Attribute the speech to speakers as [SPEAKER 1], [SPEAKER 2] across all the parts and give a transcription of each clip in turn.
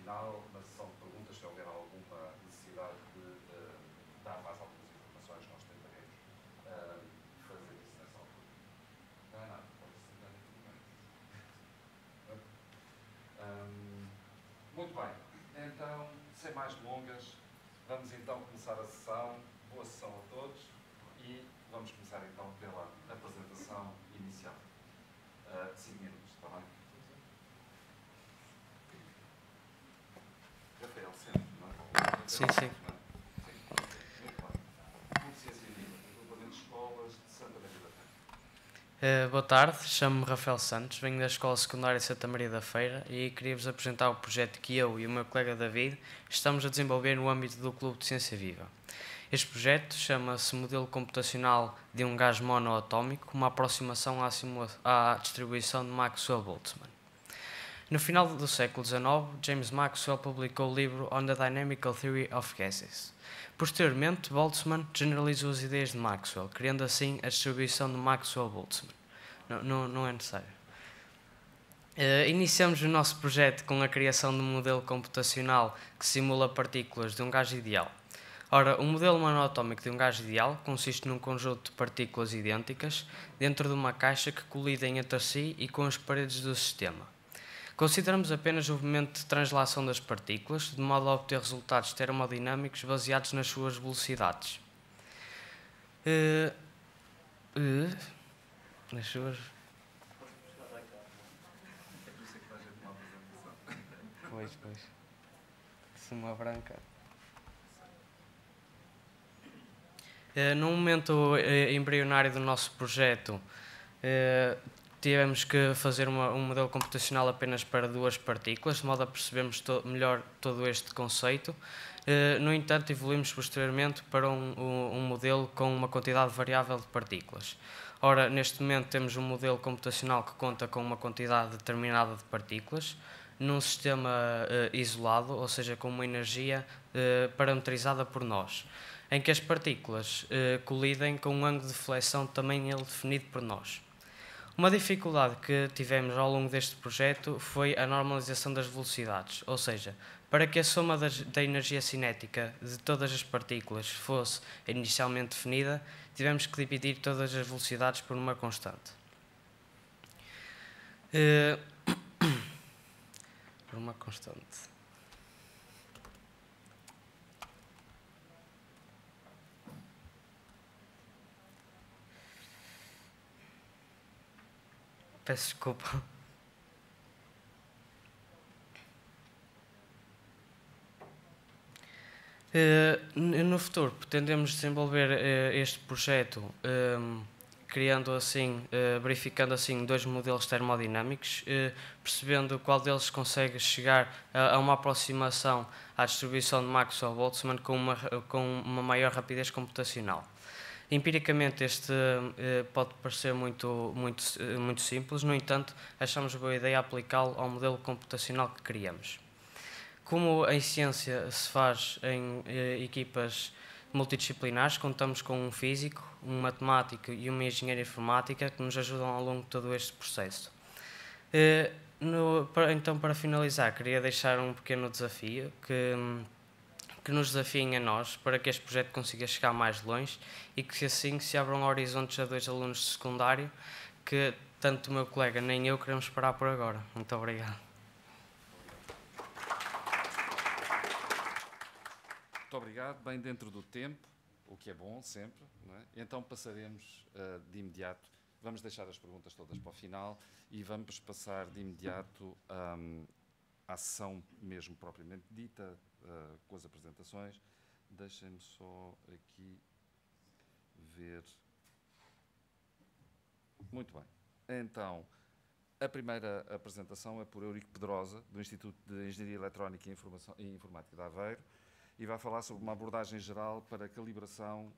[SPEAKER 1] final, na sessão de perguntas, se houver alguma necessidade de dar mais algumas informações, nós tentaremos fazer isso nessa altura. Não é nada, pode sentar aqui também. Muito bem, então, sem mais delongas, vamos então começar a sessão. Boa sessão a todos e vamos começar então pela apresentação inicial. 5 minutos, está bem? Rafael, sempre, não é?
[SPEAKER 2] Sim, sim.
[SPEAKER 1] Muito bem. Clube de Ciência Viva, agrupamento de escolas de Santa Maria da Feira.
[SPEAKER 2] Boa tarde, chamo-me Rafael Santos, venho da Escola Secundária de Santa Maria da Feira e queria-vos apresentar o projeto que eu e o meu colega David estamos a desenvolver no âmbito do Clube de Ciência Viva. Este projeto chama-se Modelo Computacional de um Gás Monoatómico, uma aproximação à distribuição de Maxwell-Boltzmann. No final do século XIX, James Maxwell publicou o livro On the Dynamical Theory of Gases. Posteriormente, Boltzmann generalizou as ideias de Maxwell, criando assim a distribuição de Maxwell-Boltzmann. Não é necessário. Iniciamos o nosso projeto com a criação de um modelo computacional que simula partículas de um gás ideal. Ora, o modelo monoatómico de um gás ideal consiste num conjunto de partículas idênticas dentro de uma caixa que colidem entre si e com as paredes do sistema. Consideramos apenas o movimento de translação das partículas, de modo a obter resultados termodinâmicos baseados nas suas velocidades. Nas suas... Pois. Uma branca. No momento embrionário do nosso projeto, tivemos que fazer um modelo computacional apenas para 2 partículas, de modo a percebermos melhor todo este conceito. No entanto, evoluímos posteriormente para um modelo com uma quantidade variável de partículas. Ora, neste momento temos um modelo computacional que conta com uma quantidade determinada de partículas, num sistema isolado, ou seja, com uma energia parametrizada por nós, em que as partículas colidem com um ângulo de flexão também ele definido por nós. Uma dificuldade que tivemos ao longo deste projeto foi a normalização das velocidades, ou seja, para que a soma da energia cinética de todas as partículas fosse inicialmente definida, tivemos que dividir todas as velocidades por uma constante. Por uma constante. Peço desculpa. No futuro, pretendemos desenvolver este projeto criando assim, verificando assim 2 modelos termodinâmicos, percebendo qual deles consegue chegar a uma aproximação à distribuição de Maxwell-Boltzmann com uma maior rapidez computacional. Empiricamente este pode parecer muito simples, no entanto, achamos boa ideia aplicá-lo ao modelo computacional que criamos. Como a ciência se faz em equipas multidisciplinares, contamos com um físico, um matemático e uma engenheira informática que nos ajudam ao longo de todo este processo. Então, para finalizar, queria deixar um pequeno desafio que nos desafiem a nós para que este projeto consiga chegar mais longe e que assim se abram horizontes a 2 alunos de secundário que tanto o meu colega nem eu queremos parar por agora. Muito obrigado.
[SPEAKER 1] Muito obrigado, bem dentro do tempo, o que é bom sempre, não é? Então passaremos de imediato, vamos deixar as perguntas todas para o final e vamos passar de imediato à sessão mesmo propriamente dita, com as apresentações. Deixem-me só aqui ver. Muito bem. Então, a primeira apresentação é por Eurico Pedrosa, do Instituto de Engenharia Eletrónica e Informática de Aveiro, e vai falar sobre uma abordagem geral para a calibração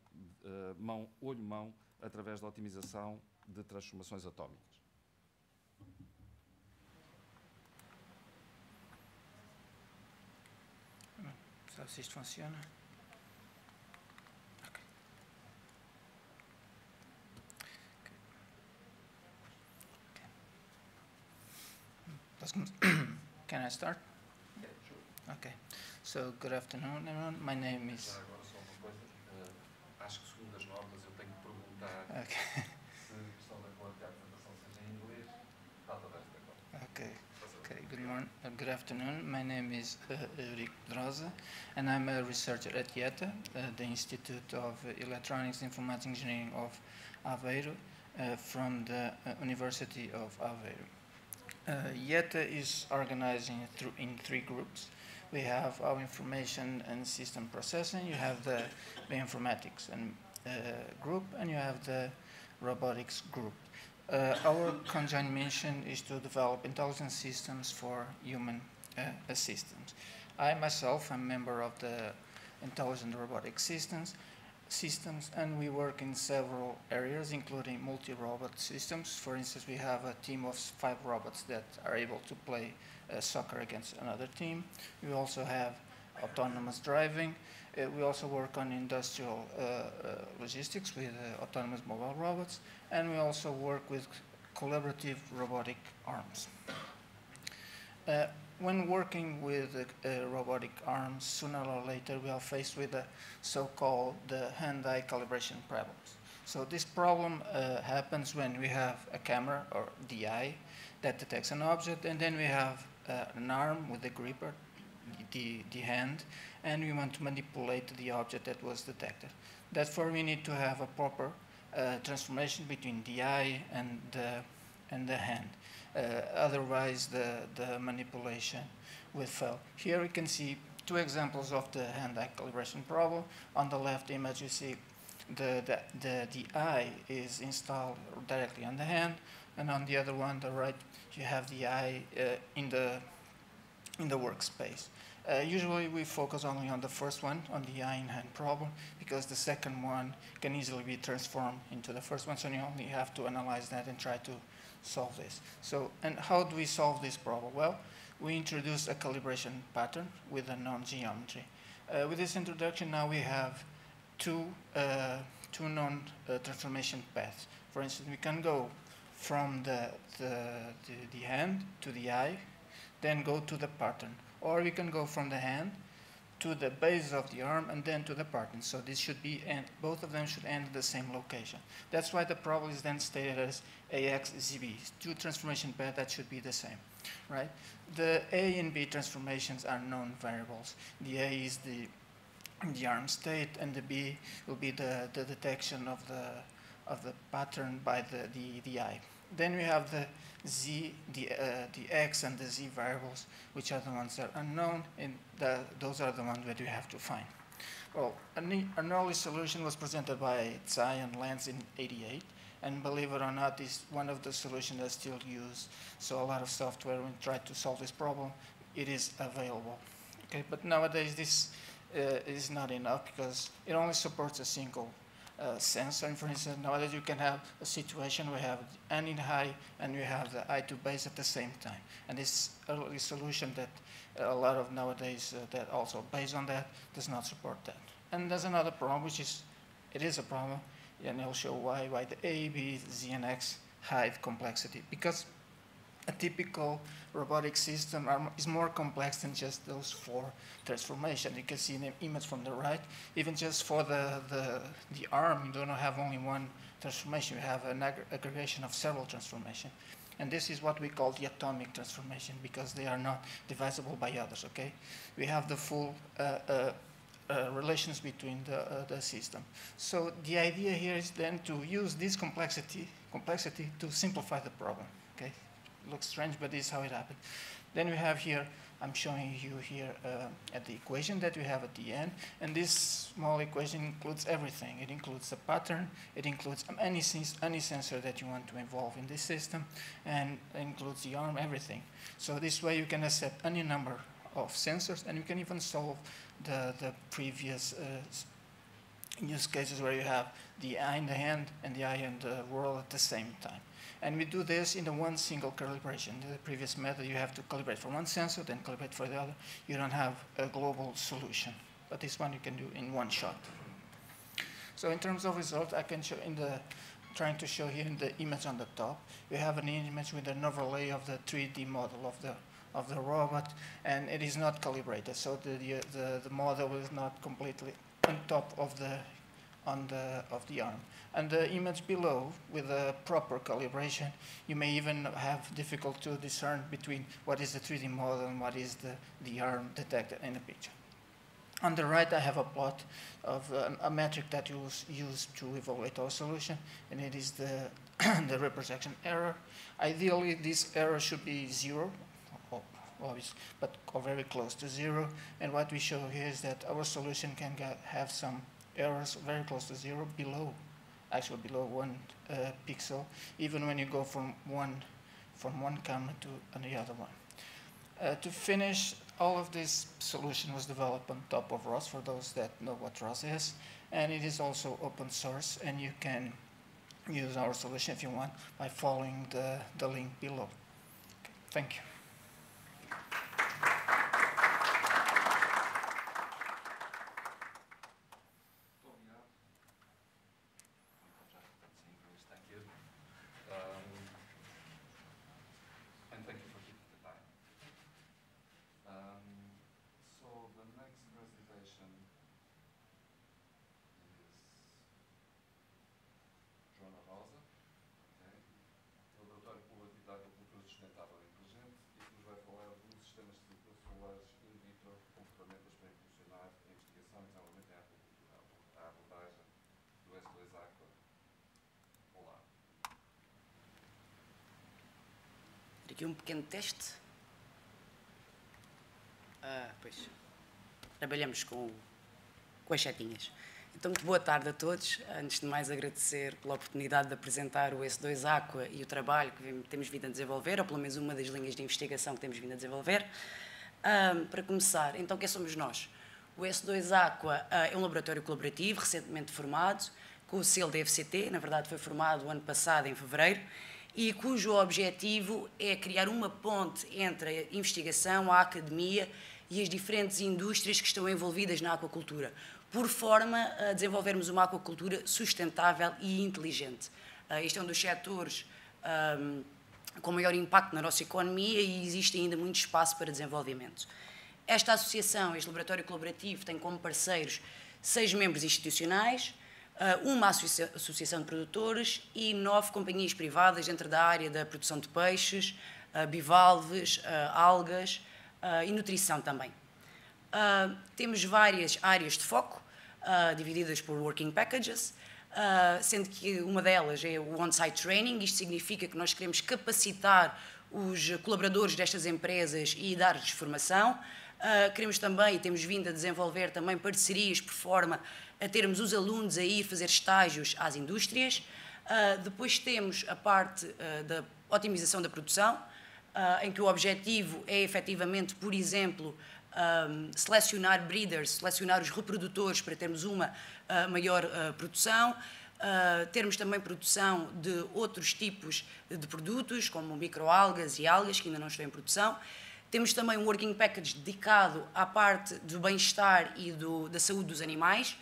[SPEAKER 1] olho-mão através da otimização de transformações atómicas.
[SPEAKER 3] Sabe se isto funciona? Okay. Can I start?
[SPEAKER 1] Yeah, sure.
[SPEAKER 3] Okay. So, good afternoon, everyone. My name is...
[SPEAKER 1] Já agora só uma coisa, acho que segundo as normas eu tenho que perguntar
[SPEAKER 3] Okay.
[SPEAKER 1] se estão de acordo que a apresentação seja em inglês. Está toda esta agora.
[SPEAKER 3] Okay. Okay. Good morning. Good afternoon. My name is Eurico Drosa, and I'm a researcher at IETA, the Institute of Electronics Informatics Engineering of Aveiro, from the University of Aveiro. IETA is organizing in three groups. We have our information and system processing, you have the informatics and group, and you have the robotics group. Our conjoint mission is to develop intelligent systems for human assistance. I myself am a member of the intelligent robotic systems, and we work in several areas, including multi-robot systems. For instance, we have a team of 5 robots that are able to play soccer against another team. We also have autonomous driving. We also work on industrial logistics with autonomous mobile robots, and we also work with collaborative robotic arms. When working with robotic arms, sooner or later we are faced with the so-called hand-eye calibration problems. So this problem happens when we have a camera or the eye that detects an object, and then we have an arm with the gripper, the hand, and we want to manipulate the object that was detected. Therefore, we need to have a proper transformation between the eye and the hand. Otherwise, the manipulation will fail. Here we can see 2 examples of the hand-eye calibration problem. On the left image, you see the eye is installed directly on the hand, and on the other one, the right, you have the eye in the workspace. Usually we focus only on the first one, on the eye in hand problem, because the second one can easily be transformed into the first one, so you only have to analyze that and try to solve this. So, and how do we solve this problem? Well, we introduce a calibration pattern with a known geometry. With this introduction, now we have two known transformation paths. For instance, we can go from the hand to the eye, then go to the pattern. Or we can go from the hand to the base of the arm and then to the pattern. So this should be, and both of them should end at the same location. That's why the problem is then stated as AX, ZB, 2 transformation paths that should be the same, right? The A and B transformations are known variables. The A is the arm state, and the B will be the detection of the pattern by the eye. Then we have the Z, the X and the Z variables, which are the ones that are unknown, and those are the ones that you have to find. Well, an early solution was presented by Tsai and Lance in '88, and believe it or not, is one of the solutions that's still used. So a lot of software, when try to solve this problem, it is available. Okay, but nowadays this is not enough because it only supports a single sensor. And for instance, nowadays you can have a situation where you have the hand in eye and you have the eye to base at the same time. And this early solution that a lot of nowadays that also based on that does not support that. And there's another problem, which is, it is a problem, and I'll show why the A, B, Z, and X hide complexity. Because a typical robotic system is more complex than just those 4 transformations. You can see in the image from the right, even just for the arm, you do not have only one transformation, you have an aggregation of several transformations. And this is what we call the atomic transformation, because they are not divisible by others, okay? We have the full relations between the system. So the idea here is then to use this complexity to simplify the problem, okay? Looks strange, but this is how it happened. Then we have here, I'm showing you here at the equation that we have at the end, and this small equation includes everything. It includes the pattern, it includes any sensor that you want to involve in this system, and it includes the arm, everything. So this way you can accept any number of sensors, and you can even solve the previous use cases where you have the eye in the hand and the eye in the world at the same time. And we do this in the one single calibration. In the previous method, you have to calibrate for one sensor, then calibrate for the other. You don't have a global solution. But this one you can do in one shot. So in terms of results, I can show trying to show here in the image on the top, we have an image with an overlay of the 3D model of the robot, and it is not calibrated, so the model is not completely on top of the arm. And the image below, with a proper calibration, you may even have difficulty to discern between what is the 3D model and what is the arm detected in the picture. On the right, I have a plot of a metric that was used to evaluate our solution, and it is the reprojection error. Ideally, this error should be 0, obviously, or very close to 0. And what we show here is that our solution can have some errors very close to 0, below 1 pixel, even when you go from one camera to the other one. To finish, all of this solution was developed on top of ROS, for those that know what ROS is, and it is also open source, and you can use our solution if you want by following the link below. Okay, thank you.
[SPEAKER 4] Aqui um pequeno teste. Pois, trabalhamos com as setinhas. Então, muito boa tarde a todos. Antes de mais, agradecer pela oportunidade de apresentar o S2 Aqua e o trabalho que temos vindo a desenvolver, ou pelo menos uma das linhas de investigação que temos vindo a desenvolver. Para começar, então, quem somos nós? O S2 Aqua é um laboratório colaborativo, recentemente formado, com o selo da FCT, na verdade foi formado o ano passado, em fevereiro, e cujo objetivo é criar uma ponte entre a investigação, a academia e as diferentes indústrias que estão envolvidas na aquacultura, por forma a desenvolvermos uma aquacultura sustentável e inteligente. Este é um dos setores com maior impacto na nossa economia e existe ainda muito espaço para desenvolvimento. Esta associação, este laboratório colaborativo, tem como parceiros 6 membros institucionais, uma associação de produtores e 9 companhias privadas dentro da área da produção de peixes, bivalves, algas e nutrição também. Temos várias áreas de foco, divididas por working packages, sendo que uma delas é o on-site training. Isto significa que nós queremos capacitar os colaboradores destas empresas e dar-lhes formação. Queremos também, e temos vindo a desenvolver também parcerias por forma a termos os alunos a ir fazer estágios às indústrias. Depois temos a parte da otimização da produção, em que o objetivo é efetivamente, por exemplo, selecionar breeders, selecionar os reprodutores para termos uma maior produção, termos também produção de outros tipos de produtos, como microalgas e algas, que ainda não estão em produção. Temos também um working package dedicado à parte do bem-estar e da saúde dos animais,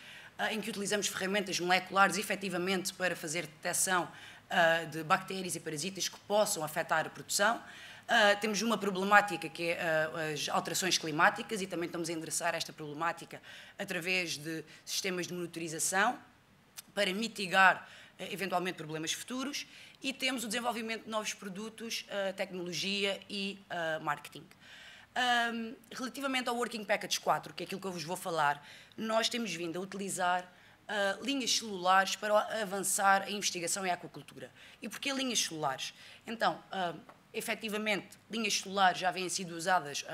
[SPEAKER 4] em que utilizamos ferramentas moleculares efetivamente para fazer detecção de bactérias e parasitas que possam afetar a produção. Temos uma problemática que é as alterações climáticas e também estamos a endereçar esta problemática através de sistemas de monitorização para mitigar eventualmente problemas futuros, e temos o desenvolvimento de novos produtos, tecnologia e marketing. Relativamente ao Working Package 4, que é aquilo que eu vos vou falar, nós temos vindo a utilizar linhas celulares para avançar a investigação em aquacultura. E porquê linhas celulares? Então, efetivamente, linhas celulares já vêm sido usadas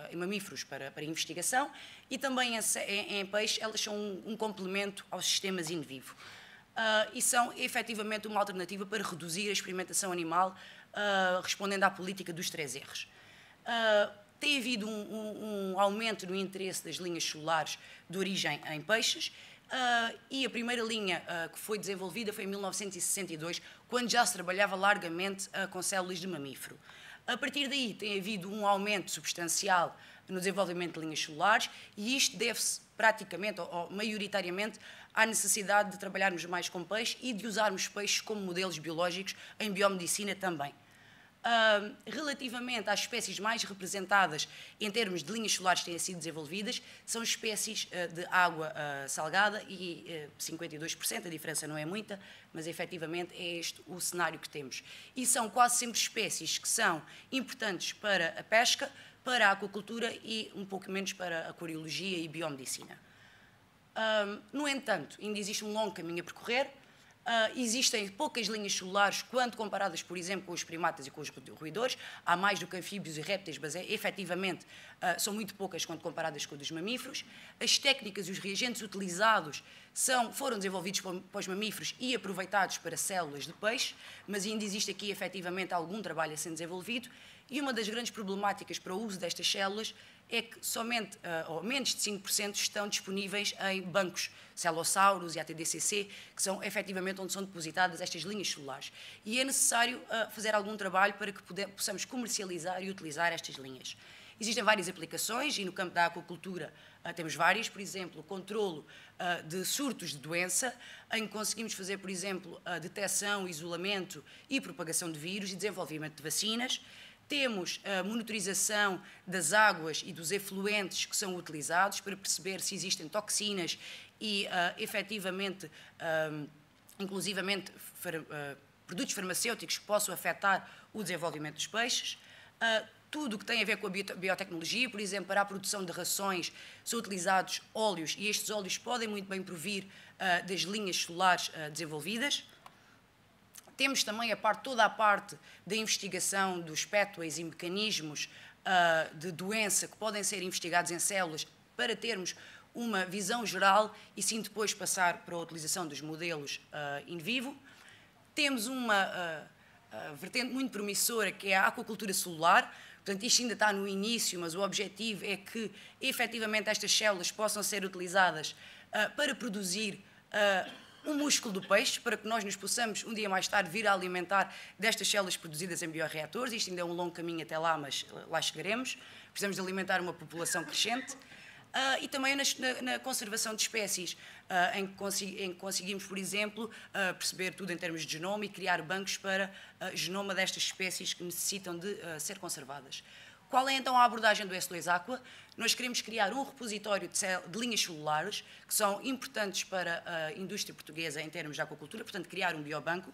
[SPEAKER 4] em mamíferos para investigação e também em peixe, elas são um complemento aos sistemas in vivo. E são efetivamente uma alternativa para reduzir a experimentação animal, respondendo à política dos 3 R's. Tem havido um aumento no interesse das linhas celulares de origem em peixes, e a primeira linha que foi desenvolvida foi em 1962, quando já se trabalhava largamente com células de mamífero. A partir daí tem havido um aumento substancial no desenvolvimento de linhas celulares, e isto deve-se praticamente ou maioritariamente à necessidade de trabalharmos mais com peixe e de usarmos peixes como modelos biológicos em biomedicina também. Relativamente às espécies mais representadas em termos de linhas solares que têm sido desenvolvidas, são espécies de água salgada e 52%, a diferença não é muita, mas efetivamente é este o cenário que temos. E são quase sempre espécies que são importantes para a pesca, para a aquacultura e um pouco menos para a aquariologia e biomedicina. No entanto, ainda existe um longo caminho a percorrer. Existem poucas linhas solares quando comparadas, por exemplo, com os primatas e com os roedores. Há mais do que anfíbios e répteis, mas efetivamente são muito poucas quando comparadas com os dos mamíferos. As técnicas e os reagentes utilizados foram desenvolvidos para os mamíferos e aproveitados para células de peixe, mas ainda existe aqui efetivamente algum trabalho a ser desenvolvido. E uma das grandes problemáticas para o uso destas células é que somente, ou menos de 5% estão disponíveis em bancos celossauros e ATDCC, que são efetivamente onde são depositadas estas linhas celulares. E é necessário fazer algum trabalho para que possamos comercializar e utilizar estas linhas. Existem várias aplicações e no campo da aquacultura temos várias, por exemplo, o controlo de surtos de doença, em que conseguimos fazer, por exemplo, a detecção, isolamento e propagação de vírus e desenvolvimento de vacinas. Temos a monitorização das águas e dos efluentes que são utilizados para perceber se existem toxinas e, efetivamente, inclusivamente, produtos farmacêuticos que possam afetar o desenvolvimento dos peixes. Tudo o que tem a ver com a biotecnologia, por exemplo, para a produção de rações, são utilizados óleos e estes óleos podem muito bem provir das linhas solares desenvolvidas. Temos também toda a parte da investigação dos pathways e mecanismos de doença que podem ser investigados em células para termos uma visão geral e sim depois passar para a utilização dos modelos in vivo. Temos uma vertente muito promissora que é a aquacultura celular. Portanto, isto ainda está no início, mas o objetivo é que efetivamente estas células possam ser utilizadas para produzir um músculo do peixe, para que nós nos possamos, um dia mais tarde, vir a alimentar destas células produzidas em bioreatores. Isto ainda é um longo caminho até lá, mas lá chegaremos. Precisamos de alimentar uma população crescente. E também na conservação de espécies, em que conseguimos, por exemplo, perceber tudo em termos de genoma e criar bancos para genoma destas espécies que necessitam de ser conservadas. Qual é então a abordagem do S2 Aqua? Nós queremos criar um repositório de linhas celulares que são importantes para a indústria portuguesa em termos de aquacultura, portanto, criar um biobanco,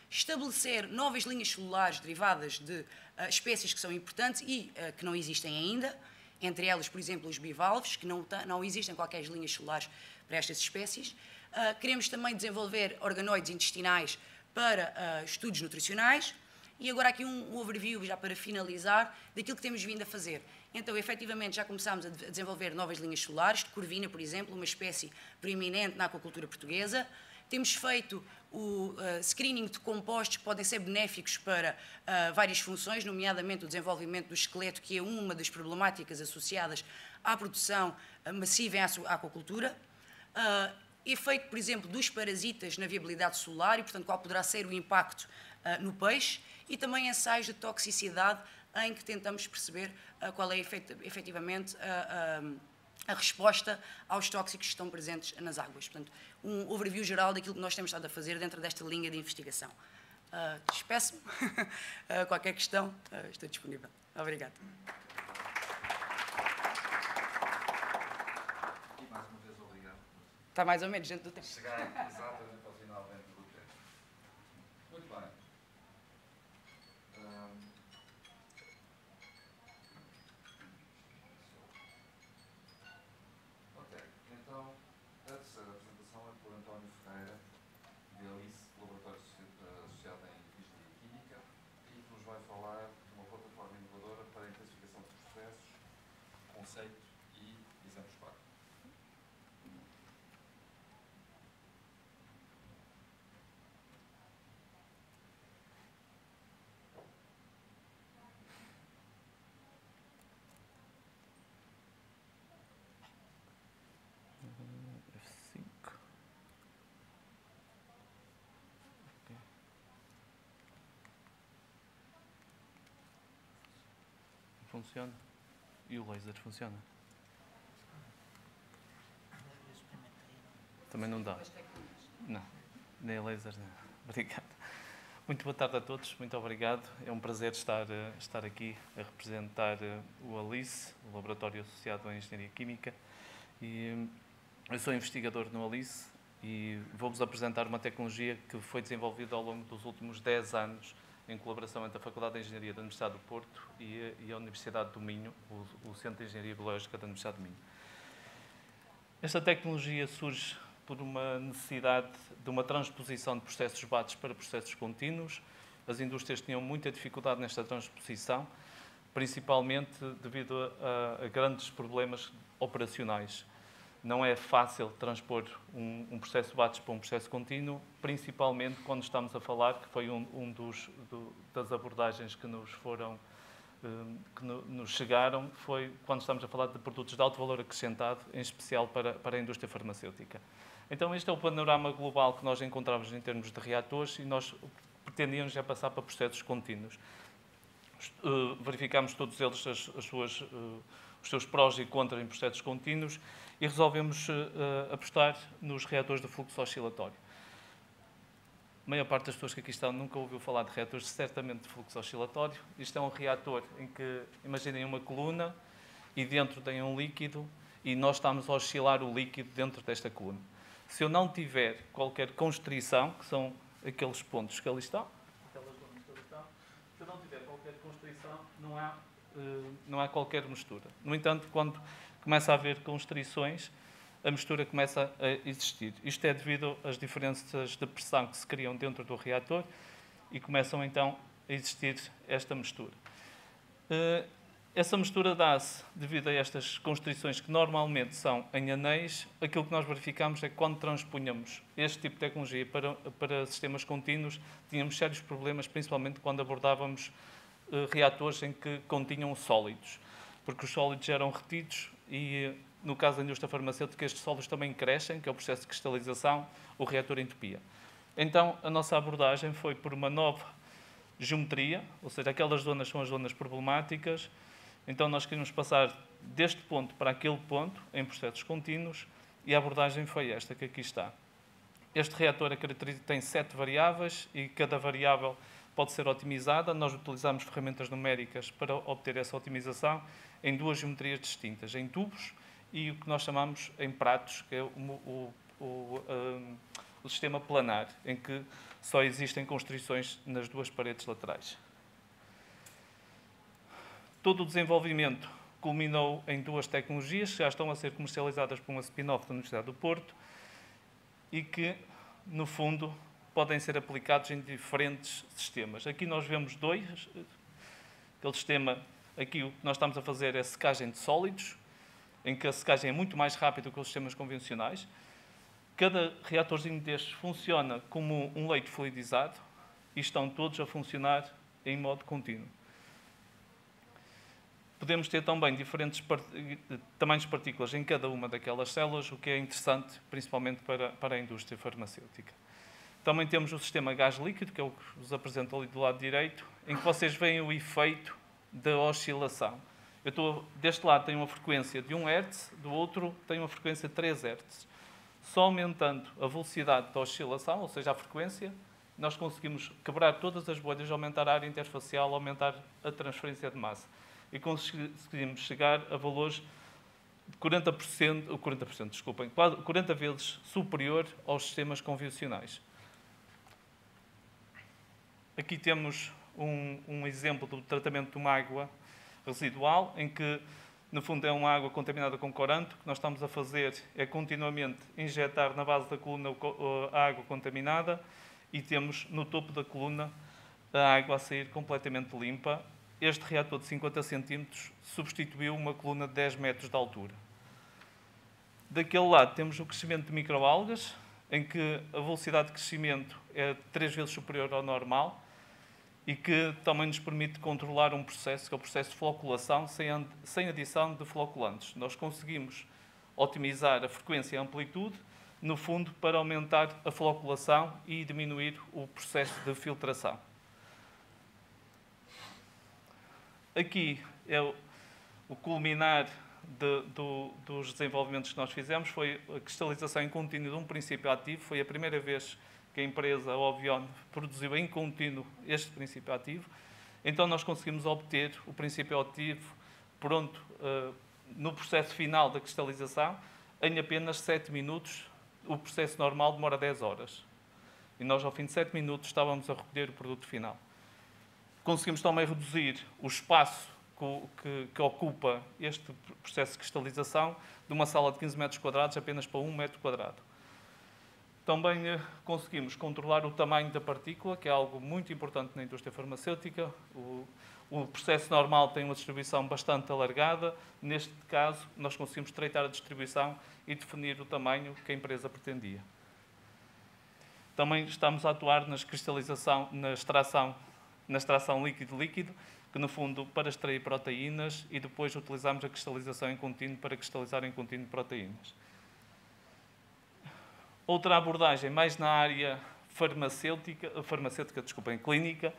[SPEAKER 4] estabelecer novas linhas celulares derivadas de espécies que são importantes e que não existem ainda, entre elas, por exemplo, os bivalves, que não existem qualquer linhas celulares para estas espécies. Queremos também desenvolver organoides intestinais para estudos nutricionais. E agora aqui um overview, já para finalizar, daquilo que temos vindo a fazer. Então, efetivamente, já começámos a desenvolver novas linhas solares, de corvina, por exemplo, uma espécie preeminente na aquacultura portuguesa. Temos feito o screening de compostos que podem ser benéficos para várias funções, nomeadamente o desenvolvimento do esqueleto, que é uma das problemáticas associadas à produção massiva em aquacultura. Efeito, por exemplo, dos parasitas na viabilidade solar e, portanto, qual poderá ser o impacto no peixe, e também ensaios de toxicidade em que tentamos perceber qual é efetivamente a resposta aos tóxicos que estão presentes nas águas. Portanto, um overview geral daquilo que nós temos estado a fazer dentro desta linha de investigação. Despeço-me. Qualquer questão, estou disponível. Obrigado.
[SPEAKER 1] E mais uma vez, obrigado.
[SPEAKER 4] Está mais ou menos dentro do tempo.
[SPEAKER 1] Chegar exatamente ao final dentro do tempo. Muito bem. Ok, então a terceira apresentação é por António Ferreira, de Alice, Laboratório Associado em Física e Química, e que nos vai falar de uma plataforma inovadora para a intensificação de processos, conceito e exemplos práticos.
[SPEAKER 5] F5. Okay. Funciona? E o laser funciona? Também não dá. Não, nem a laser, não. Obrigado. Muito boa tarde a todos, muito obrigado. É um prazer estar aqui a representar o ALICE, o Laboratório Associado à Engenharia Química. E eu sou investigador no ALICE e vou-vos apresentar uma tecnologia que foi desenvolvida ao longo dos últimos 10 anos em colaboração entre a Faculdade de Engenharia da Universidade do Porto e a Universidade do Minho, o Centro de Engenharia Biológica da Universidade do Minho. Esta tecnologia surge por uma necessidade de uma transposição de processos batch para processos contínuos. As indústrias tinham muita dificuldade nesta transposição, principalmente devido a grandes problemas operacionais. Não é fácil transpor um processo batch para um processo contínuo, principalmente quando estamos a falar, que foi das abordagens que nos chegaram, foi quando estamos a falar de produtos de alto valor acrescentado, em especial para a indústria farmacêutica. Então, este é o panorama global que nós encontramos em termos de reatores e nós pretendíamos já passar para processos contínuos. Verificámos todos eles os seus prós e contras em processos contínuos e resolvemos apostar nos reatores de fluxo oscilatório. A maior parte das pessoas que aqui estão nunca ouviu falar de reatores certamente de fluxo oscilatório. Isto é um reator em que, imaginem uma coluna e dentro tem um líquido e nós estamos a oscilar o líquido dentro desta coluna. Se eu não tiver qualquer constrição, que são aqueles pontos que ali estão, aquelas zonas que ali estão, se eu não tiver qualquer constrição, não há qualquer mistura. No entanto, quando começa a haver constrições, a mistura começa a existir. Isto é devido às diferenças de pressão que se criam dentro do reator e começam então a existir esta mistura. Essa mistura dá-se devido a estas constrições que normalmente são em anéis. Aquilo que nós verificamos é que quando transpunhamos este tipo de tecnologia para sistemas contínuos, tínhamos sérios problemas, principalmente quando abordávamos reatores em que continham sólidos, porque os sólidos eram retidos e, no caso da indústria farmacêutica, estes sólidos também crescem, que é o processo de cristalização, o reator entupia. Então, a nossa abordagem foi por uma nova geometria, ou seja, aquelas zonas são as zonas problemáticas. Então, nós queríamos passar deste ponto para aquele ponto, em processos contínuos, e a abordagem foi esta, que aqui está. Este reator tem 7 variáveis e cada variável pode ser otimizada. Nós utilizamos ferramentas numéricas para obter essa otimização em 2 geometrias distintas, em tubos e o que nós chamamos em pratos, que é o sistema planar, em que só existem constrições nas 2 paredes laterais. Todo o desenvolvimento culminou em 2 tecnologias que já estão a ser comercializadas por uma spin-off da Universidade do Porto e que, no fundo, podem ser aplicados em diferentes sistemas. Aqui nós vemos 2. Aquele sistema, aqui o que nós estamos a fazer é secagem de sólidos, em que a secagem é muito mais rápida que os sistemas convencionais. Cada reatorzinho destes funciona como um leito fluidizado e estão todos a funcionar em modo contínuo. Podemos ter também diferentes tamanhos de partículas em cada uma daquelas células, o que é interessante, principalmente para a indústria farmacêutica. Também temos o sistema gás-líquido, que é o que vos apresento ali do lado direito, em que vocês veem o efeito da oscilação. Deste lado tem uma frequência de 1 Hz, do outro tem uma frequência de 3 Hz. Só aumentando a velocidade da oscilação, ou seja, a frequência, nós conseguimos quebrar todas as bolhas, aumentar a área interfacial, aumentar a transferência de massa. E conseguimos chegar a valores de 40 vezes superior aos sistemas convencionais. Aqui temos um exemplo do tratamento de uma água residual, em que, no fundo, é uma água contaminada com coranto. O que nós estamos a fazer é continuamente injetar na base da coluna a água contaminada e temos no topo da coluna a água a sair completamente limpa. Este reator de 50 cm substituiu uma coluna de 10 metros de altura. Daquele lado temos o crescimento de microalgas, em que a velocidade de crescimento é 3 vezes superior ao normal e que também nos permite controlar um processo, que é o processo de floculação, sem adição de floculantes. Nós conseguimos otimizar a frequência e a amplitude, no fundo, para aumentar a floculação e diminuir o processo de filtração. Aqui é o culminar dos desenvolvimentos que nós fizemos, foi a cristalização em contínuo de um princípio ativo. Foi a primeira vez que a empresa Ovion produziu em contínuo este princípio ativo. Então nós conseguimos obter o princípio ativo pronto no processo final da cristalização em apenas 7 minutos. O processo normal demora 10 horas. E nós, ao fim de 7 minutos, estávamos a recolher o produto final. Conseguimos também reduzir o espaço que ocupa este processo de cristalização de uma sala de 15 metros quadrados apenas para 1 metro quadrado. Também conseguimos controlar o tamanho da partícula, que é algo muito importante na indústria farmacêutica. O processo normal tem uma distribuição bastante alargada. Neste caso, nós conseguimos estreitar a distribuição e definir o tamanho que a empresa pretendia. Também estamos a atuar na extração líquido-líquido, que no fundo para extrair proteínas, e depois utilizamos a cristalização em contínuo para cristalizar em contínuo proteínas. Outra abordagem, mais na área clínica,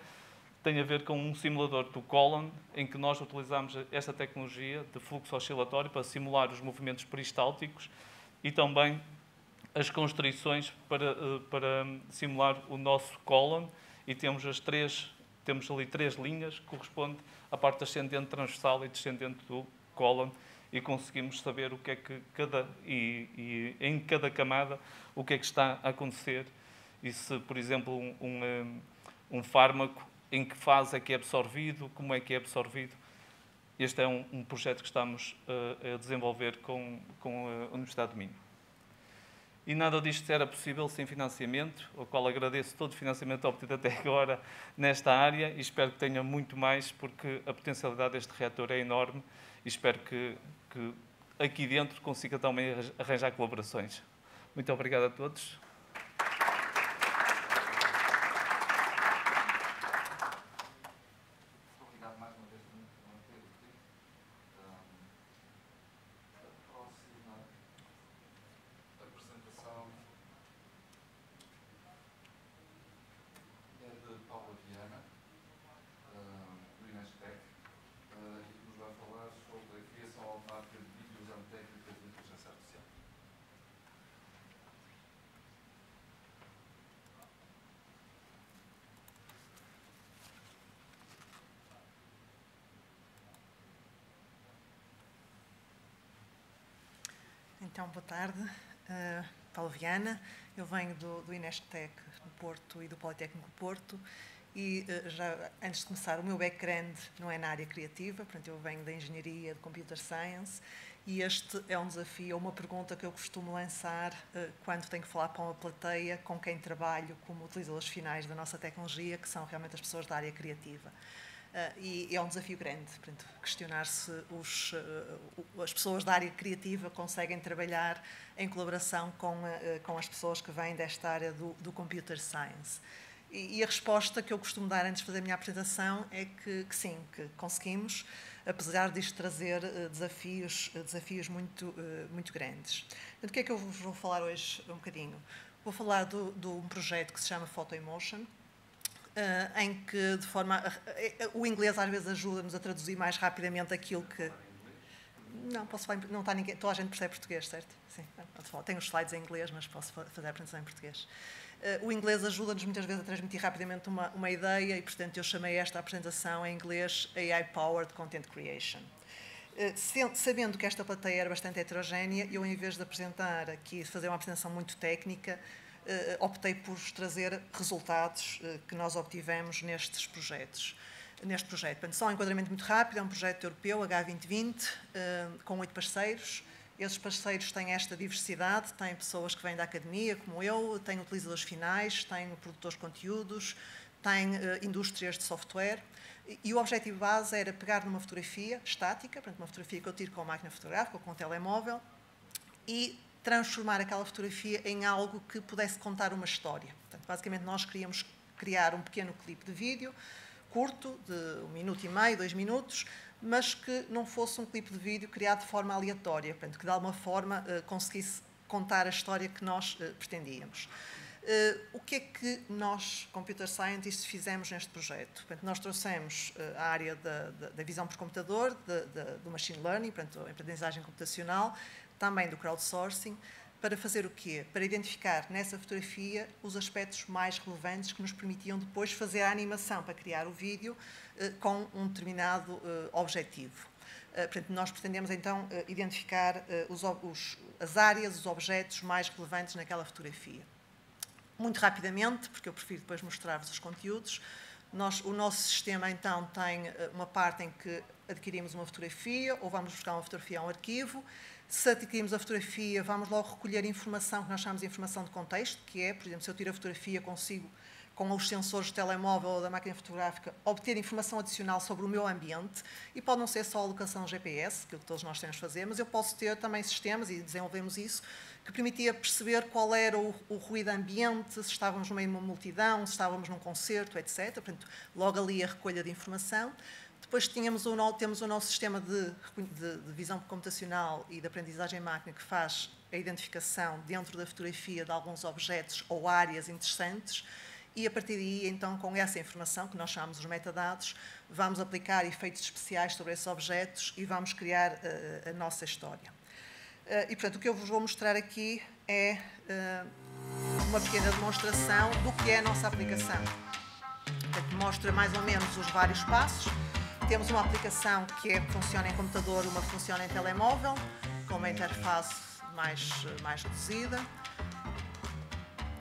[SPEAKER 5] tem a ver com um simulador do Colon, em que nós utilizamos esta tecnologia de fluxo oscilatório para simular os movimentos peristálticos e também as constrições para simular o nosso Colon, e temos ali 3 linhas que correspondem à parte ascendente, transversal e descendente do Colon, e conseguimos saber o que é que em cada camada o que é que está a acontecer, e se, por exemplo, um fármaco, em que fase é que é absorvido, como é que é absorvido. Este é um projeto que estamos a desenvolver com a Universidade de Minho. E nada disto era possível sem financiamento, ao qual agradeço todo o financiamento obtido até agora nesta área, e espero que tenha muito mais, porque a potencialidade deste reator é enorme, e espero que aqui dentro consiga também arranjar colaborações. Muito obrigado a todos.
[SPEAKER 1] Obrigado mais uma vez por manter o tempo. A próxima apresentação é de Paula Viana, do Inestec, e que nos vai falar sobre a criação automática de vídeos usando técnicas de inteligência artificial.
[SPEAKER 6] Então, boa tarde. Paula Viana, eu venho do Inestec no Porto e do Politécnico do Porto, e já antes de começar, o meu background não é na área criativa, portanto eu venho da Engenharia de Computer Science, e este é um desafio, uma pergunta que eu costumo lançar quando tenho que falar para uma plateia com quem trabalho como utilizadores finais da nossa tecnologia, que são realmente as pessoas da área criativa. E é um desafio grande, portanto, questionar se as pessoas da área criativa conseguem trabalhar em colaboração com as pessoas que vêm desta área do Computer Science. E a resposta que eu costumo dar antes de fazer a minha apresentação é que sim, que conseguimos, apesar disto trazer desafios muito grandes. Portanto, o que é que eu vos vou falar hoje um bocadinho? Vou falar de um projeto que se chama Photoemotion, em que, de forma... O inglês às vezes ajuda-nos a traduzir mais rapidamente aquilo que... Não, posso falar... Não está ninguém... Toda a gente percebe português, certo? Sim. Tenho os slides em inglês, mas posso fazer a apresentação em português. O inglês ajuda-nos muitas vezes a transmitir rapidamente uma ideia, e, portanto, eu chamei esta apresentação em inglês AI-Powered Content Creation. Sabendo que esta plateia era bastante heterogénea, eu, em vez de apresentar aqui, fazer uma apresentação muito técnica, optei por trazer resultados que nós obtivemos neste projeto. Portanto, só um enquadramento muito rápido, é um projeto europeu, H2020, com 8 parceiros. Esses parceiros têm esta diversidade, têm pessoas que vêm da academia, como eu, têm utilizadores finais, têm produtores de conteúdos, têm indústrias de software. E o objetivo base era pegar numa fotografia estática, portanto, uma fotografia que eu tiro com a máquina fotográfica ou com o telemóvel, e transformar aquela fotografia em algo que pudesse contar uma história. Portanto, basicamente, nós queríamos criar um pequeno clipe de vídeo, curto, de 1 minuto e meio, 2 minutos, mas que não fosse um clipe de vídeo criado de forma aleatória, portanto, que de alguma forma conseguisse contar a história que nós pretendíamos. O que é que nós, Computer Scientists, fizemos neste projeto? Portanto, nós trouxemos a área da visão por computador, do Machine Learning, portanto, a aprendizagem computacional, também do crowdsourcing, para fazer o quê? Para identificar nessa fotografia os aspectos mais relevantes que nos permitiam depois fazer a animação para criar o vídeo com um determinado objetivo. Portanto, nós pretendemos então identificar as áreas, os objetos mais relevantes naquela fotografia. Muito rapidamente, porque eu prefiro depois mostrar-vos os conteúdos, o nosso sistema então tem uma parte em que adquirimos uma fotografia ou vamos buscar uma fotografia a um arquivo. Se adquirimos a fotografia, vamos logo recolher informação que nós chamamos de informação de contexto, que é, por exemplo, se eu tiro a fotografia, consigo, com os sensores do telemóvel ou da máquina fotográfica, obter informação adicional sobre o meu ambiente, e pode não ser só a locação GPS, que todos nós temos de fazer, mas eu posso ter também sistemas, e desenvolvemos isso, que permitia perceber qual era o ruído ambiente, se estávamos no meio de uma multidão, se estávamos num concerto, etc. Portanto, logo ali a recolha de informação. Depois temos o nosso sistema de visão computacional e de aprendizagem máquina que faz a identificação dentro da fotografia de alguns objetos ou áreas interessantes, e a partir daí, então, com essa informação, que nós chamamos os metadados, vamos aplicar efeitos especiais sobre esses objetos e vamos criar a nossa história. E, portanto, o que eu vos vou mostrar aqui é uma pequena demonstração do que é a nossa aplicação. Portanto, mostra mais ou menos os vários passos. Temos uma aplicação que funciona em computador, uma funciona em telemóvel, com uma interface mais reduzida.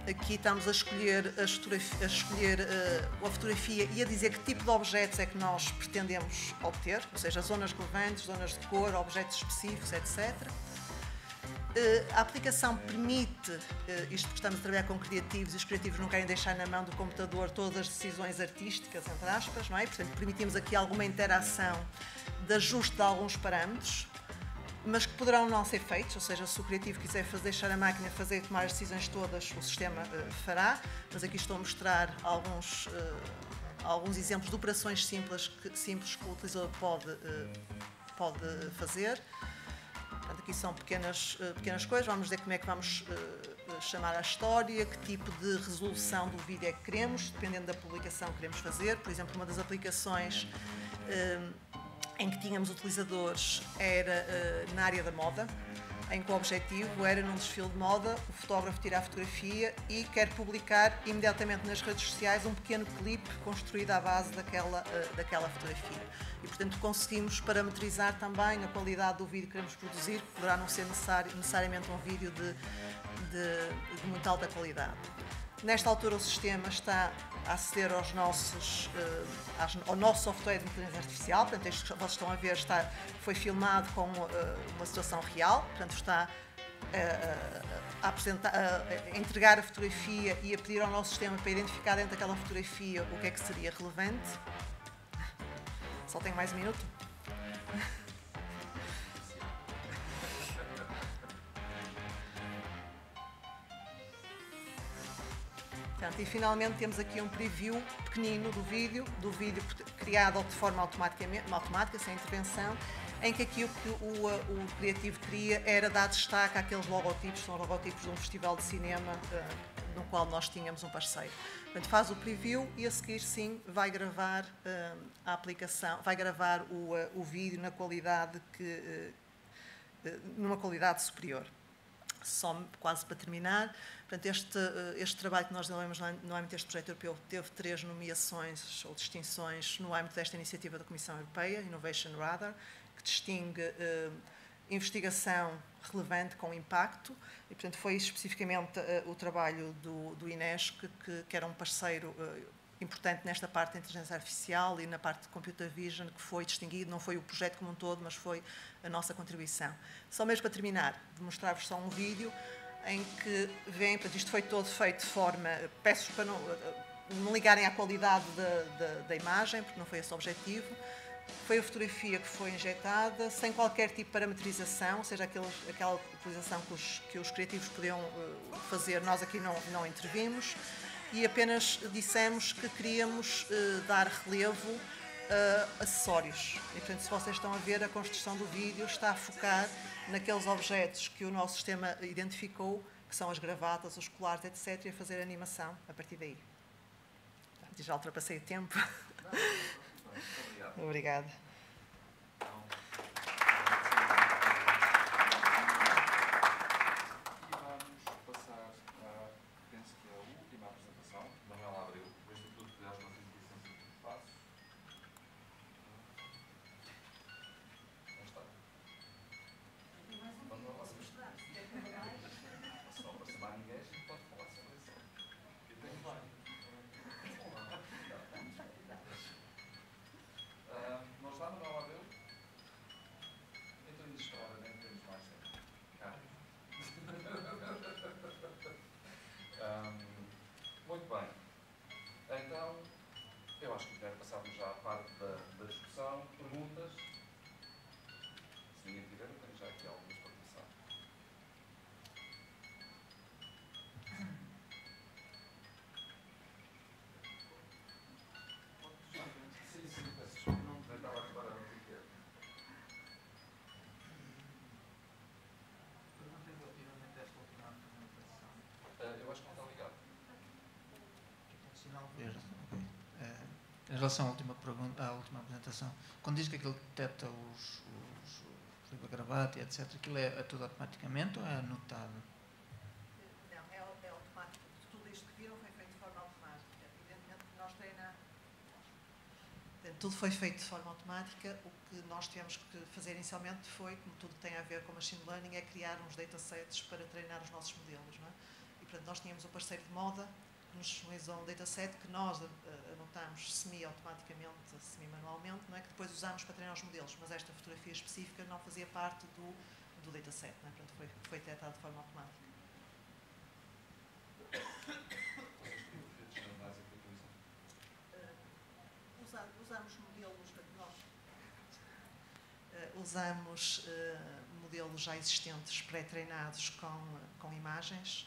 [SPEAKER 6] Aqui estamos a escolher a fotografia e a dizer que tipo de objetos é que nós pretendemos obter, ou seja, zonas relevantes, zonas de cor, objetos específicos, etc. A aplicação permite, isto porque estamos a trabalhar com criativos e os criativos não querem deixar na mão do computador todas as decisões artísticas, entre aspas, não é? Portanto, permitimos aqui alguma interação de ajuste de alguns parâmetros, mas que poderão não ser feitos, ou seja, se o criativo quiser deixar a máquina tomar as decisões todas, o sistema fará, mas aqui estou a mostrar alguns exemplos de operações simples que o utilizador pode fazer. Portanto, aqui são pequenas coisas, vamos ver como é que vamos chamar a história, que tipo de resolução do vídeo é que queremos, dependendo da publicação que queremos fazer. Por exemplo, uma das aplicações em que tínhamos utilizadores era na área da moda, em que o objetivo era, num desfile de moda, o fotógrafo tirar a fotografia e quer publicar imediatamente nas redes sociais um pequeno clipe construído à base daquela fotografia. E, portanto, conseguimos parametrizar também a qualidade do vídeo que queremos produzir, que poderá não ser necessariamente um vídeo de muito alta qualidade. Nesta altura, o sistema está a aceder ao nosso software de inteligência artificial. Portanto, isto que vocês estão a ver foi filmado com uma situação real. Portanto, está a entregar a fotografia e a pedir ao nosso sistema para identificar dentro daquela fotografia o que é que seria relevante. Só tenho mais um minuto. Portanto, e finalmente temos aqui um preview pequenino do vídeo criado de forma automática, sem intervenção, em que aqui o que o criativo queria era dar destaque àqueles logotipos, são logotipos de um festival de cinema no qual nós tínhamos um parceiro. Portanto, faz o preview e a seguir sim vai gravar a aplicação, vai gravar o vídeo na qualidade numa qualidade superior. Só quase para terminar, portanto, este trabalho que nós desenvolvemos no âmbito deste projeto europeu teve 3 nomeações ou distinções no âmbito desta iniciativa da Comissão Europeia, Innovation Radar, que distingue investigação relevante com impacto, e, portanto, foi especificamente o trabalho do INESC, que era um parceiro importante nesta parte da inteligência artificial e na parte de computer vision, que foi distinguido, não foi o projeto como um todo, mas foi a nossa contribuição. Só mesmo para terminar, de mostrar-vos só um vídeo em que vem, portanto, isto foi todo feito de forma, peço para não ligarem à qualidade da imagem, porque não foi esse o objetivo. Foi a fotografia que foi injetada, sem qualquer tipo de parametrização, ou seja, aquela utilização que os criativos podiam fazer, nós aqui não intervimos, e apenas dissemos que queríamos dar relevo a acessórios. E, portanto, se vocês estão a ver, a construção do vídeo está a focar naqueles objetos que o nosso sistema identificou, que são as gravatas, os colares, etc., e a fazer a animação a partir daí. Já ultrapassei o tempo. Obrigada.
[SPEAKER 1] perguntas? Se ninguém tiver, eu tenho já aqui algumas para começar. Sim, peço desculpa, não estava a reparar no que era.
[SPEAKER 3] Pergunta relativamente a esta última apresentação.
[SPEAKER 1] Eu acho que não está ligado.
[SPEAKER 3] Sinal verde. Ok. Em relação à última pergunta, à última apresentação, quando diz que aquilo detecta os gravata e etc., aquilo é tudo automaticamente ou é anotado?
[SPEAKER 6] Não, é automático. Tudo isto que viram foi feito de forma automática. Evidentemente que nós treinamos. Tudo foi feito de forma automática. O que nós tivemos que fazer inicialmente foi, como tudo tem a ver com machine learning, é criar uns datasets para treinar os nossos modelos. Não é? E, portanto, nós tínhamos um parceiro de moda que nos disponibilizou um dataset que nós anotamos semi-automaticamente, semi-manualmente, não é? Que depois usamos para treinar os modelos, mas esta fotografia específica não fazia parte do dataset, não é? Portanto, foi detectado de forma automática. Usamos modelos, usamos modelos já existentes pré-treinados com imagens,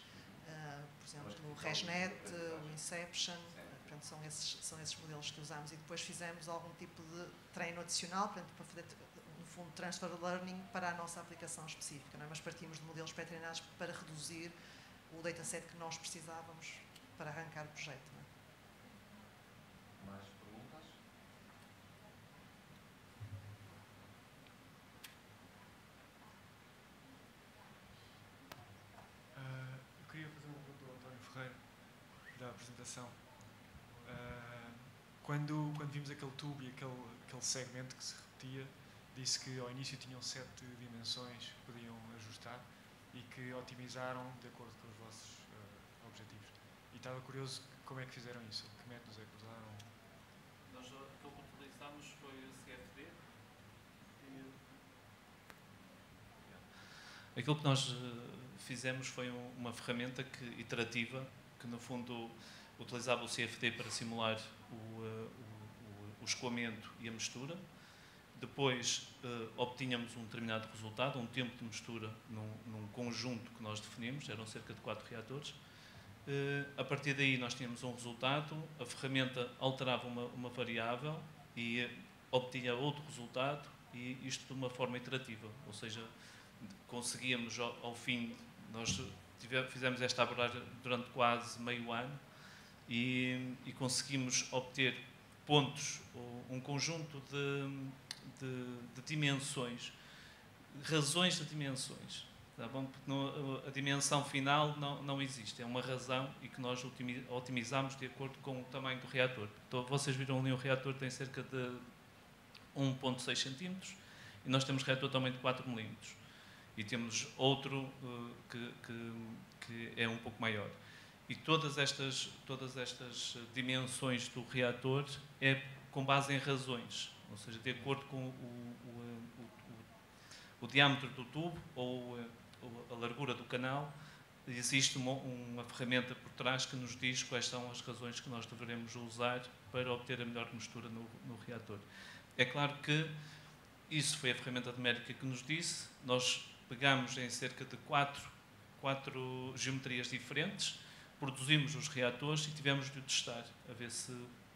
[SPEAKER 6] por exemplo, o ResNet, o Inception, portanto, são esses modelos que usamos, e depois fizemos algum tipo de treino adicional, portanto, para fazer, no fundo, transfer learning para a nossa aplicação específica, não é? Mas partimos de modelos pré-treinados para reduzir o dataset que nós precisávamos para arrancar o projeto. Não é?
[SPEAKER 1] Mais perguntas?
[SPEAKER 7] Eu queria fazer uma pergunta ao António Ferreira, da apresentação. Quando vimos aquele tubo e aquele segmento que se repetia, disse que ao início tinham 7 dimensões que podiam ajustar e que otimizaram de acordo com os vossos objetivos. E estava curioso como é que fizeram isso, que métodos é que usaram?
[SPEAKER 5] Nós, aquilo que utilizámos foi o CFD. Aquilo que nós fizemos foi uma ferramenta iterativa que, no fundo, utilizava o CFD para simular o escoamento e a mistura. Depois obtínhamos um determinado resultado, um tempo de mistura num conjunto que nós definimos, eram cerca de 4 reatores. A partir daí nós tínhamos um resultado, a ferramenta alterava uma variável e obtinha outro resultado, e isto de uma forma iterativa, ou seja, conseguíamos ao fim, nós fizemos esta abordagem durante quase meio ano e conseguimos obter pontos, um conjunto de dimensões, razões de dimensões. Tá bom? Porque a dimensão final não existe, é uma razão e que nós otimizamos de acordo com o tamanho do reator. Então, vocês viram ali, o reator tem cerca de 1,6 cm e nós temos reator também de 4 mm. E temos outro que é um pouco maior. E todas estas dimensões do reator é com base em razões, ou seja, de acordo com o diâmetro do tubo ou a largura do canal, existe uma ferramenta por trás que nos diz quais são as razões que nós deveremos usar para obter a melhor mistura no reator. É claro que isso foi a ferramenta de América que nos disse. Nós pegamos em cerca de quatro geometrias diferentes, produzimos os reatores e tivemos de o testar, a ver se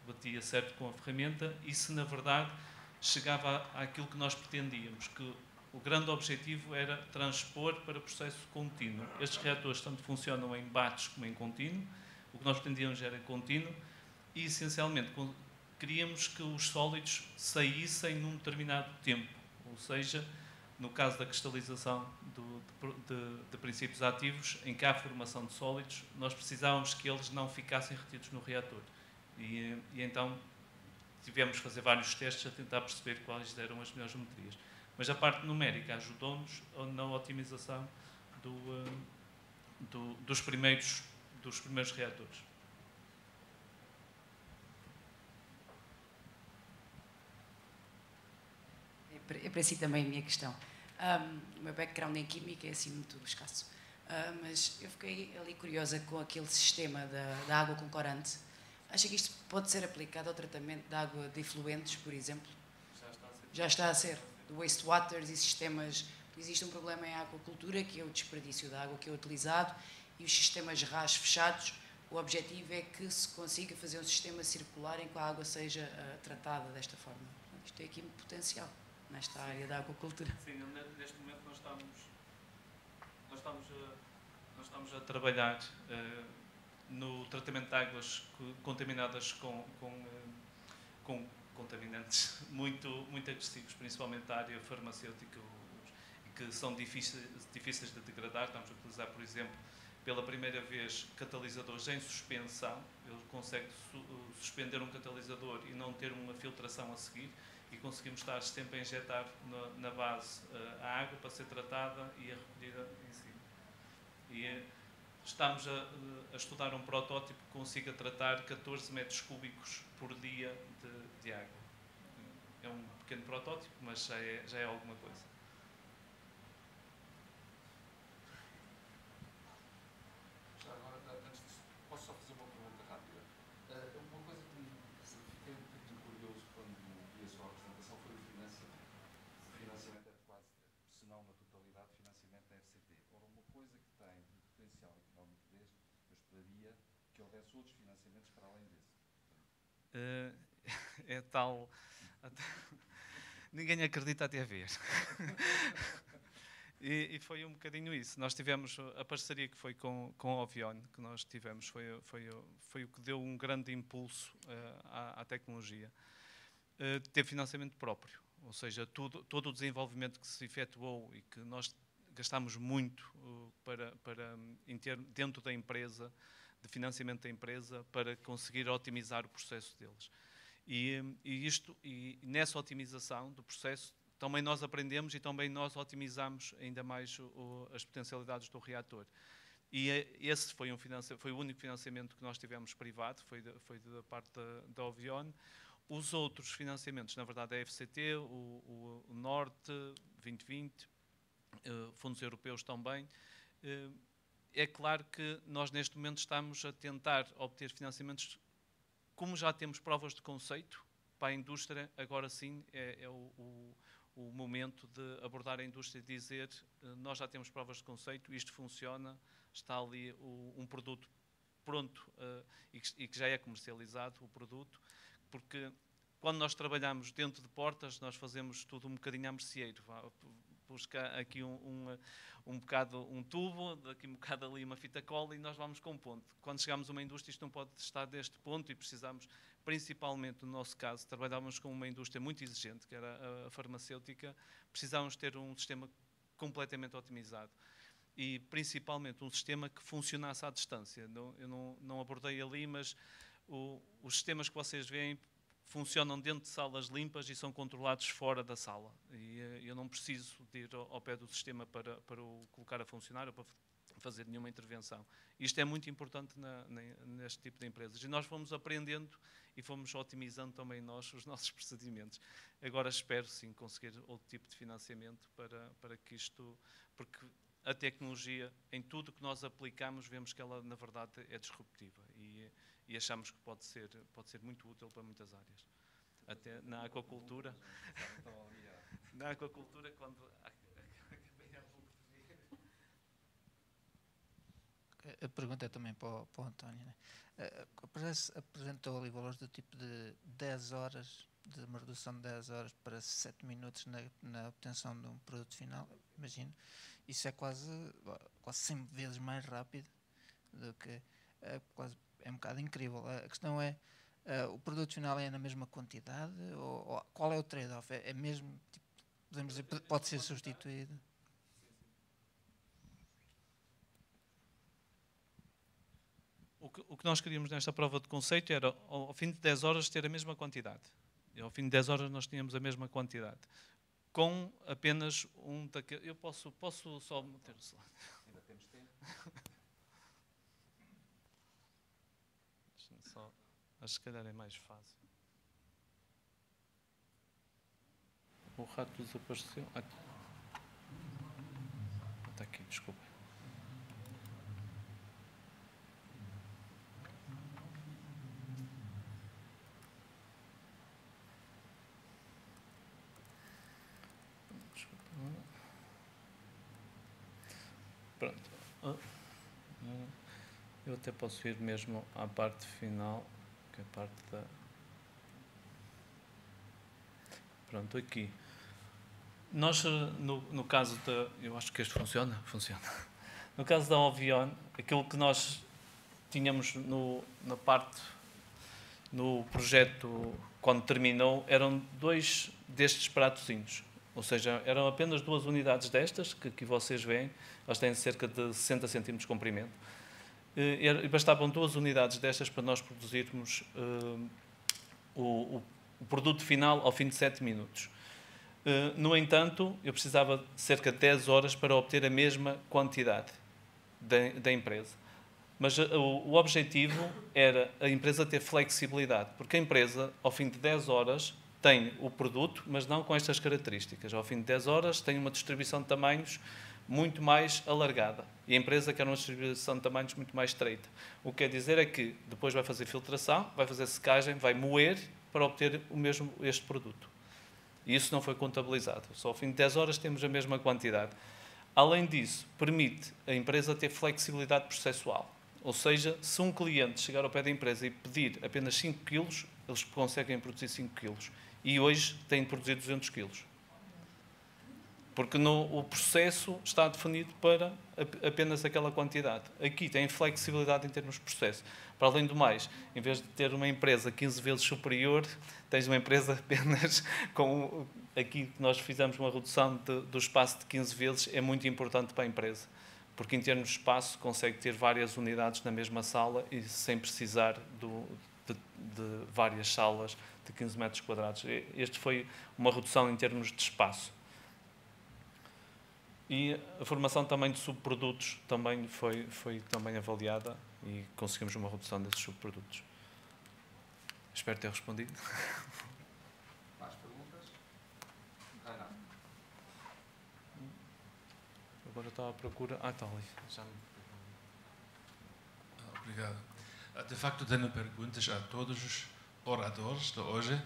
[SPEAKER 5] batia certo com a ferramenta e se, na verdade, chegava àquilo que nós pretendíamos, que o grande objetivo era transpor para processo contínuo. Estes reatores tanto funcionam em batches como em contínuo. O que nós pretendíamos era contínuo e, essencialmente, queríamos que os sólidos saíssem num determinado tempo, ou seja, no caso da cristalização de princípios ativos, em que há formação de sólidos, nós precisávamos que eles não ficassem retidos no reator. E então tivemos que fazer vários testes a tentar perceber quais eram as melhores geometrias. Mas a parte numérica ajudou-nos na otimização dos primeiros reatores.
[SPEAKER 4] É para si também a minha questão. O meu background em química é assim muito escasso, mas eu fiquei ali curiosa com aquele sistema da água com corante. Acha que isto pode ser aplicado ao tratamento de água de efluentes, por exemplo?
[SPEAKER 5] Já está a ser
[SPEAKER 4] já está a ser, de wastewaters e sistemas. Existe um problema em aquacultura, que é o desperdício da água que é utilizado, e os sistemas RAS fechados, o objetivo é que se consiga fazer um sistema circular em que a água seja tratada desta forma. Isto tem aqui um potencial nesta área da aquacultura.
[SPEAKER 5] Sim, neste momento nós estamos a trabalhar no tratamento de águas contaminadas com contaminantes muito agressivos, principalmente da área farmacêutica, que são difíceis de degradar. Estamos a utilizar, por exemplo, pela primeira vez, catalisadores em suspensão. Ele consegue suspender um catalisador e não ter uma filtração a seguir, e conseguimos estar sempre a injetar na base a água para ser tratada e a recolhida em cima. E estamos a estudar um protótipo que consiga tratar 14 metros cúbicos por dia de água. É um pequeno protótipo, mas já é alguma coisa.
[SPEAKER 1] Posso só fazer uma pergunta rápida? Uma coisa que fiquei um bocadinho curioso quando vi a sua apresentação foi o financiamento. O financiamento é de quase, se não na totalidade, financiamento da FCT. Ora, uma coisa que tem um potencial económico deste, eu esperaria que houvesse outros financiamentos para além desse.
[SPEAKER 5] É tal... Ninguém acredita até ver. E foi um bocadinho isso. Nós tivemos a parceria que foi com a Ovion, que nós tivemos, foi o que deu um grande impulso à tecnologia. Ter financiamento próprio, ou seja, todo o desenvolvimento que se efetuou e que nós gastámos muito dentro da empresa, de financiamento da empresa, para conseguir otimizar o processo deles. E nessa otimização do processo, também nós aprendemos e também nós otimizamos ainda mais as potencialidades do reator. E esse foi o único financiamento que nós tivemos privado, foi da parte da Ovion. Os outros financiamentos, na verdade, é a FCT, o Norte, 2020, fundos europeus também. É claro que nós, neste momento, estamos a tentar obter financiamentos. Como já temos provas de conceito para a indústria, agora sim é o momento de abordar a indústria e dizer: nós já temos provas de conceito, isto funciona, está ali um produto pronto e que já é comercializado, o produto, porque quando nós trabalhamos dentro de portas, nós fazemos tudo um bocadinho a merceeiro. Buscar aqui um bocado um tubo, daqui um bocado ali uma fita cola, e nós vamos com um ponto. Quando chegamos a uma indústria, isto não pode estar deste ponto, e precisamos, principalmente no nosso caso, trabalhávamos com uma indústria muito exigente, que era a farmacêutica, precisávamos ter um sistema completamente otimizado. E principalmente um sistema que funcionasse à distância. Eu não abordei ali, mas os sistemas que vocês veem funcionam dentro de salas limpas e são controlados fora da sala. E eu não preciso de ir ao pé do sistema para o colocar a funcionar ou para fazer nenhuma intervenção. Isto é muito importante neste tipo de empresas. E nós fomos aprendendo e fomos otimizando também os nossos procedimentos. Agora espero, sim, conseguir outro tipo de financiamento para que isto... Porque a tecnologia, em tudo que nós aplicamos, vemos que ela, na verdade, é disruptiva. E achamos que pode ser muito útil para muitas áreas. Até na aquacultura. Na aquacultura, quando...
[SPEAKER 3] A pergunta é também para o António. Né? Apresentou ali valores do tipo de 10 horas, de uma redução de 10 horas para 7 minutos na obtenção de um produto final. Imagino. Isso é quase 100 vezes mais rápido do que... É um bocado incrível. A questão é, o produto final é na mesma quantidade? Ou qual é o trade-off? É mesmo, tipo, podemos dizer, pode ser substituído?
[SPEAKER 5] O que nós queríamos nesta prova de conceito era, ao fim de 10 horas, ter a mesma quantidade. E ao fim de 10 horas nós tínhamos a mesma quantidade. Com apenas um daqueles... Eu posso só meter o slide.
[SPEAKER 1] Ainda temos tempo.
[SPEAKER 5] Só, acho que se calhar é mais fácil. O rato desapareceu. Está aqui, desculpa. Pronto. Eu até posso ir mesmo à parte final, que é a parte da... Pronto, aqui. Nós, no caso da... Eu acho que este funciona? Funciona. No caso da Ovion, aquilo que nós tínhamos na parte... No projeto, quando terminou, eram 2 destes pratozinhos. Ou seja, eram apenas 2 unidades destas, que aqui vocês veem. Elas têm cerca de 60 cm de comprimento. E bastavam 2 unidades destas para nós produzirmos o produto final ao fim de 7 minutos. No entanto, eu precisava de cerca de 10 horas para obter a mesma quantidade da empresa. Mas o objetivo era a empresa ter flexibilidade, porque a empresa, ao fim de 10 horas, tem o produto, mas não com estas características. Ao fim de 10 horas, tem uma distribuição de tamanhos muito mais alargada. E a empresa quer uma distribuição de tamanhos muito mais estreita. O que quer dizer é que depois vai fazer filtração, vai fazer secagem, vai moer para obter este produto. E isso não foi contabilizado. Só ao fim de 10 horas temos a mesma quantidade. Além disso, permite a empresa ter flexibilidade processual. Ou seja, se um cliente chegar ao pé da empresa e pedir apenas 5 kg, eles conseguem produzir 5 kg. E hoje têm de produzir 200 kg. Porque o processo está definido para apenas aquela quantidade. Aqui tem flexibilidade em termos de processo. Para além do mais, em vez de ter uma empresa 15 vezes superior, tens uma empresa apenas com... Aqui nós fizemos uma redução do espaço de 15 vezes, é muito importante para a empresa. Porque em termos de espaço consegue ter várias unidades na mesma sala e sem precisar de várias salas de 15 metros quadrados. Este foi uma redução em termos de espaço. E a formação também de subprodutos também foi também avaliada e conseguimos uma redução desses subprodutos. Espero ter respondido.
[SPEAKER 1] Mais perguntas? Renato.
[SPEAKER 5] Agora estava à procura... está ali. Já me...
[SPEAKER 8] Obrigado. De facto, tenho perguntas a todos os oradores de hoje.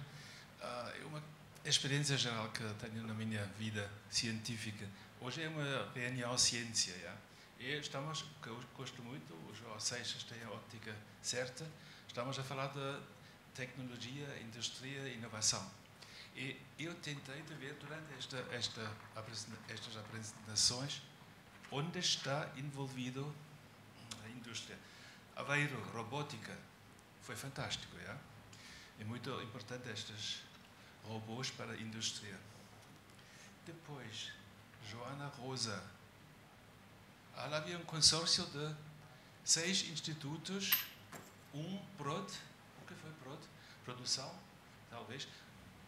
[SPEAKER 8] É uma experiência geral que tenho na minha vida científica. Hoje é uma reunião ciência, ja? E estamos, que eu gosto muito, os vocês têm a óptica certa, estamos a falar de tecnologia, indústria e inovação. E eu tentei de ver durante estas apresentações onde está envolvido a indústria. Aveiro, robótica, foi fantástico, ja? É muito importante estes robôs para a indústria. Depois, Joana Rosa. Havia um consórcio de 6 institutos, PROD, o que foi PROD? Produção, talvez,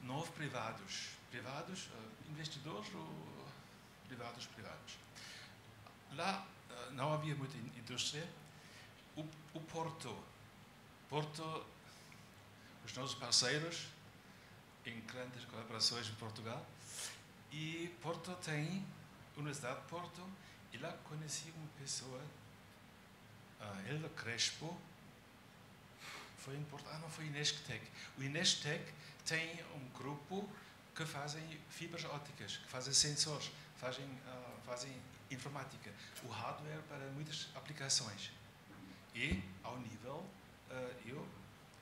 [SPEAKER 8] 9 privados. Privados, investidores ou privados. Lá não havia muita indústria. O Porto, os nossos parceiros em grandes colaborações em Portugal, e Porto tem, Universidade de Porto, e lá conheci uma pessoa, a Hilda Crespo, foi em Porto, não foi Inestec. O Inestec tem um grupo que fazem fibras ópticas, que fazem sensores, fazem informática, o hardware para muitas aplicações. E, ao nível, eu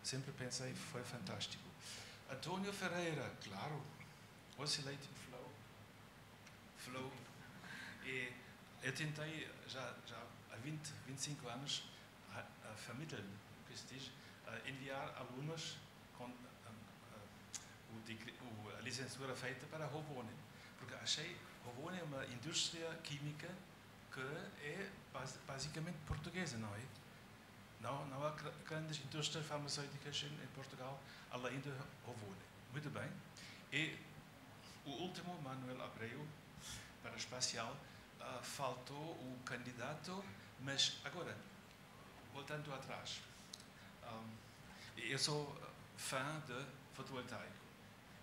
[SPEAKER 8] sempre pensei, foi fantástico. António Ferreira, claro, Oscillating Flow. E eu tentei, já há 25 anos, a família, que se diz, enviar alunos com a licenciatura feita para Rovone, porque achei Rovone é uma indústria química que é basicamente portuguesa, não é? Não há grandes indústrias farmacêuticas em Portugal, além de Rovone. Muito bem. E o último, Manuel Abreu, para espacial, faltou o candidato, mas agora, voltando atrás, eu sou fã de fotovoltaico,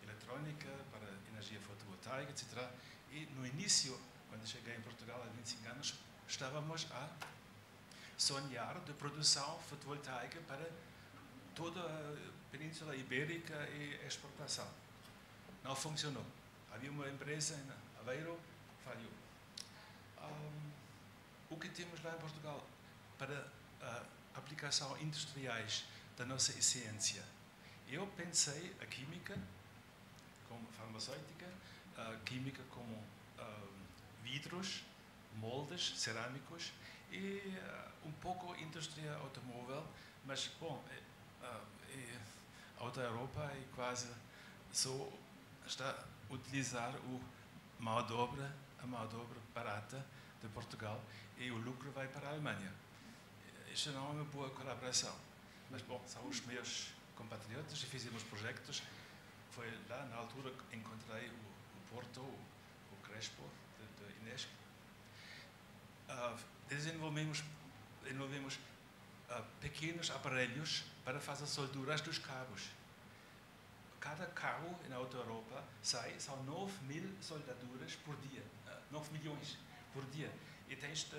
[SPEAKER 8] eletrônica para energia fotovoltaica, etc. E no início, quando cheguei em Portugal há 25 anos, estávamos a sonhar de produção fotovoltaica para toda a Península Ibérica e exportação. Não funcionou. Havia uma empresa em Aveiro, falhou. o que temos lá em Portugal para aplicação industriais da nossa essência. Eu pensei a química como farmacêutica, a química como vidros, moldes cerâmicos e um pouco indústria automóvel, mas bom, a outra Europa é quase só está a utilizar a mão de obra barata de Portugal e o lucro vai para a Alemanha. Isto não é uma boa colaboração, mas bom, são os meus compatriotas e fizemos projetos. Foi lá na altura que encontrei o Porto, o Crespo de Inesc. Desenvolvemos pequenos aparelhos para fazer solduras dos cabos. Cada carro na Europa são 9.000 soldaduras por dia, 9 milhões por dia, e tens de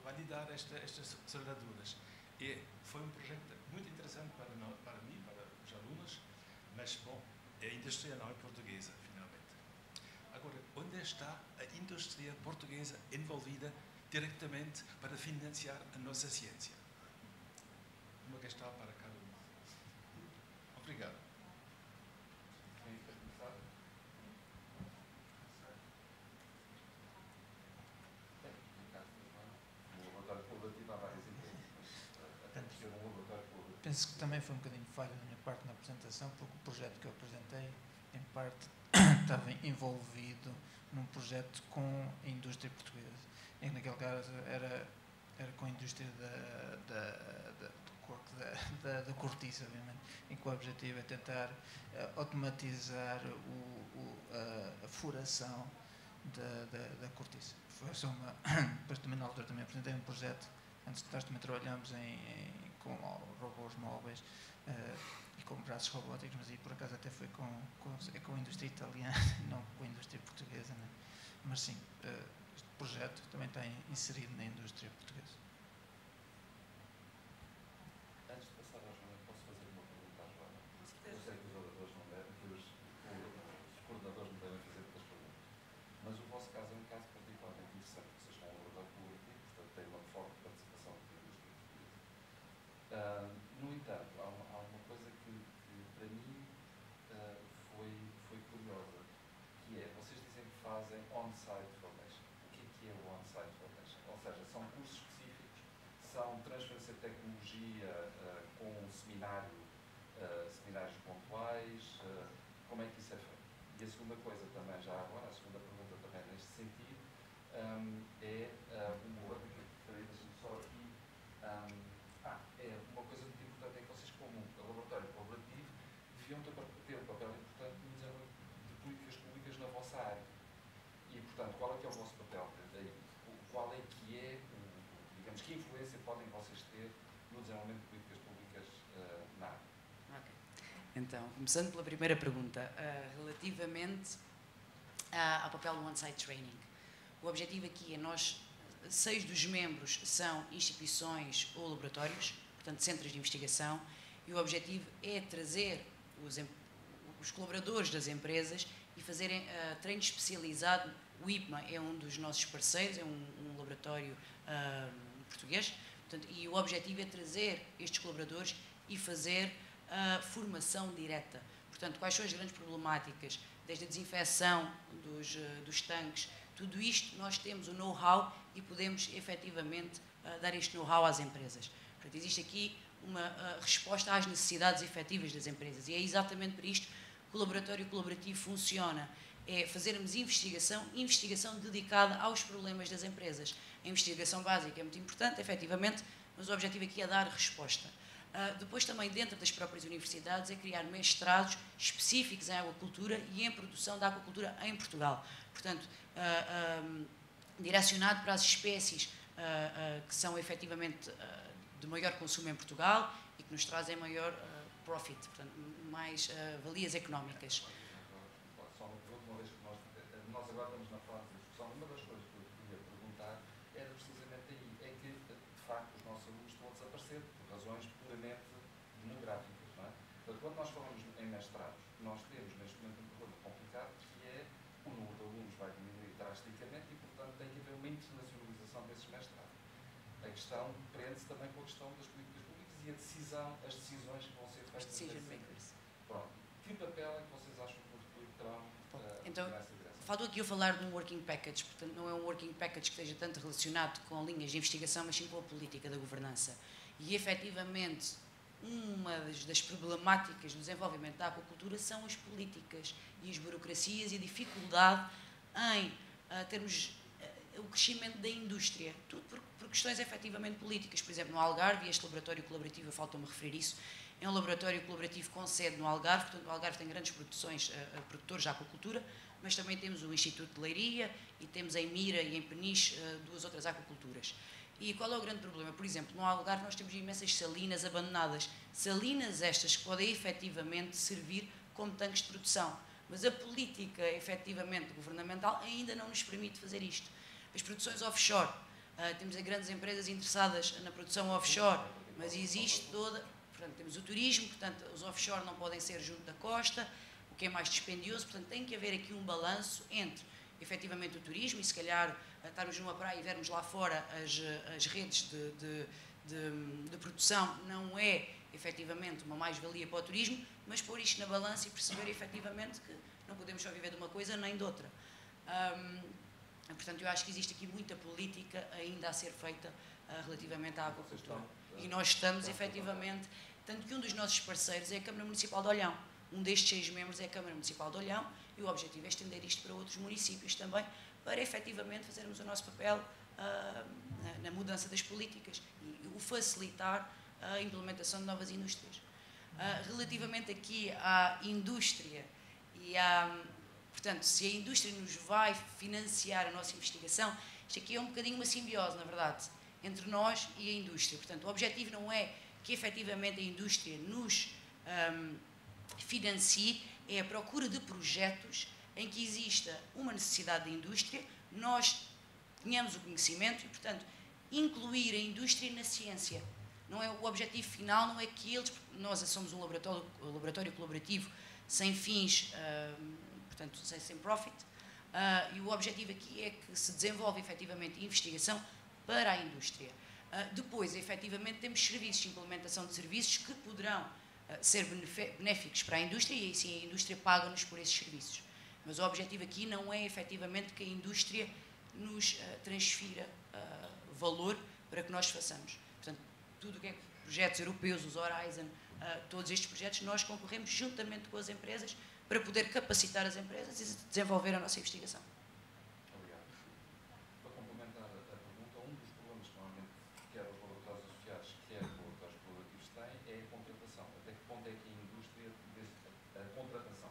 [SPEAKER 8] validar estas soldaduras. E foi um projeto muito interessante para mim, para os alunos, mas, bom, a indústria não é portuguesa, finalmente. Agora, onde está a indústria portuguesa envolvida diretamente para financiar a nossa ciência? Uma questão para cada um. Obrigado.
[SPEAKER 3] Penso que também foi um bocadinho falha da minha parte na apresentação, porque o projeto que eu apresentei, em parte, estava envolvido num projeto com a indústria portuguesa. E naquele caso era com a indústria da cortiça, obviamente, em que o objetivo é tentar automatizar a furação da cortiça. Foi só uma... Depois também na altura também apresentei um projeto, antes de nós também trabalhamos com robôs móveis e com braços robóticos, mas aí por acaso até foi com a indústria italiana, não com a indústria portuguesa, né? Mas sim, este projeto também está inserido na indústria portuguesa.
[SPEAKER 1] Antes de passar à Joana, posso fazer uma pergunta à Joana? Eu sei que os oradores não devem, que os coordenadores não devem fazer muitas perguntas, mas o vosso caso é um caso particularmente interessante. Vocês são um laboratório público, portanto têm uma forte participação da indústria portuguesa. No entanto, há uma coisa que para mim foi curiosa, que é, vocês dizem que fazem on-site formation. O que é o on-site formation? Ou seja, são cursos específicos, são transferência de tecnologia com seminários pontuais, como é que isso é feito? E a segunda coisa também, já agora, a segunda pergunta também neste sentido, é uma outra que eu gostaria de só aqui. É uma coisa muito importante, é que vocês, como laboratório colaborativo, deviam ter um papel importante no desenvolvimento de políticas públicas na vossa área. E, portanto, qual é que é o vosso papel? Qual é que é, digamos, que influência podem vocês ter no desenvolvimento de políticas públicas na área?
[SPEAKER 4] Ok. Então, começando pela primeira pergunta, relativamente ao papel do on-site training. O objetivo aqui é nós, 6 dos membros são instituições ou laboratórios, portanto, centros de investigação, e o objetivo é trazer os colaboradores das empresas e fazerem treino especializado. O IPMA é um dos nossos parceiros, é um laboratório português, portanto, e o objetivo é trazer estes colaboradores e fazer formação direta. Portanto, quais são as grandes problemáticas, desde a desinfecção dos tanques, tudo isto nós temos o know-how e podemos efetivamente dar este know-how às empresas. Portanto, existe aqui uma resposta às necessidades efetivas das empresas e é exatamente por isto que o laboratório colaborativo funciona. É fazermos investigação dedicada aos problemas das empresas. A investigação básica é muito importante, efetivamente, mas o objetivo aqui é dar resposta. Depois também dentro das próprias universidades é criar mestrados específicos em aquacultura e em produção da aquacultura em Portugal. Portanto, direcionado para as espécies que são efetivamente de maior consumo em Portugal e que nos trazem maior profit, portanto, mais valias económicas.
[SPEAKER 1] Só uma pergunta, uma vez que nós agora estamos na fase de discussão, uma das coisas que eu queria perguntar era precisamente aí, é que, de facto, os nossos alunos estão a desaparecer por razões puramente demográficas, não é? Portanto, quando nós falamos em mestrados, nós temos neste momento um problema complicado, que é o número de alunos vai diminuir drasticamente e, portanto, tem que haver uma internacionalização desses mestrados. a questão prende-se também com a questão das políticas públicas e as decisões que vão ser feitas.
[SPEAKER 4] Decision makers.
[SPEAKER 1] Pronto. Que papel é que vocês acham que no futuro terão
[SPEAKER 4] então,
[SPEAKER 1] nessa direção?
[SPEAKER 4] faltou aqui eu falar de um working package, portanto não é um working package que esteja tanto relacionado com linhas de investigação, mas sim com a política da governança. E efetivamente, uma das problemáticas do desenvolvimento da aquacultura são as políticas e as burocracias e a dificuldade em termos o crescimento da indústria, tudo por questões efetivamente políticas. Por exemplo, no Algarve, e este laboratório colaborativo, faltou-me referir isso, é um laboratório colaborativo com sede no Algarve, portanto o Algarve tem grandes produtores de aquacultura, mas também temos o Instituto de Leiria e temos em Mira e em Peniche duas outras aquaculturas. E qual é o grande problema? Por exemplo, no Algarve nós temos imensas salinas abandonadas, salinas estas que podem efetivamente servir como tanques de produção, mas a política efetivamente governamental ainda não nos permite fazer isto. As produções offshore, temos grandes empresas interessadas na produção offshore, mas existe toda, portanto temos o turismo, portanto os offshore não podem ser junto da costa, o que é mais dispendioso, portanto tem que haver aqui um balanço entre efetivamente o turismo e se calhar estarmos numa praia e vermos lá fora as redes de produção não é efetivamente uma mais-valia para o turismo, mas pôr isto na balança e perceber efetivamente que não podemos só viver de uma coisa nem de outra. Portanto, eu acho que existe aqui muita política ainda a ser feita relativamente à aquacultura. E nós estamos efetivamente, tanto que um dos nossos parceiros é a Câmara Municipal de Olhão. Um destes 6 membros é a Câmara Municipal de Olhão e o objetivo é estender isto para outros municípios também, para efetivamente fazermos o nosso papel na mudança das políticas e o facilitar a implementação de novas indústrias. Relativamente aqui à indústria e portanto, se a indústria nos vai financiar a nossa investigação, isto aqui é um bocadinho uma simbiose, na verdade, entre nós e a indústria. Portanto, o objetivo não é que efetivamente a indústria nos financie, é a procura de projetos em que exista uma necessidade da indústria, nós tenhamos o conhecimento e, portanto, incluir a indústria na ciência. Não é, o objetivo final não é que eles, nós somos um laboratório colaborativo sem fins, portanto, sem profit, e o objetivo aqui é que se desenvolve efetivamente investigação para a indústria. Depois, efetivamente, temos serviços, implementação de serviços que poderão ser benéficos para a indústria e aí sim a indústria paga-nos por esses serviços. Mas o objetivo aqui não é efetivamente que a indústria nos transfira valor para que nós façamos. Portanto, tudo o que é projetos europeus, os Horizon, todos estes projetos, nós concorremos juntamente com as empresas para poder capacitar as empresas e desenvolver a nossa investigação.
[SPEAKER 1] Obrigado. Para complementar a pergunta, um dos problemas que normalmente quer os laboratórios associados, quer os laboratórios colaborativos têm, é a contratação. Até que ponto é que a indústria, a contratação,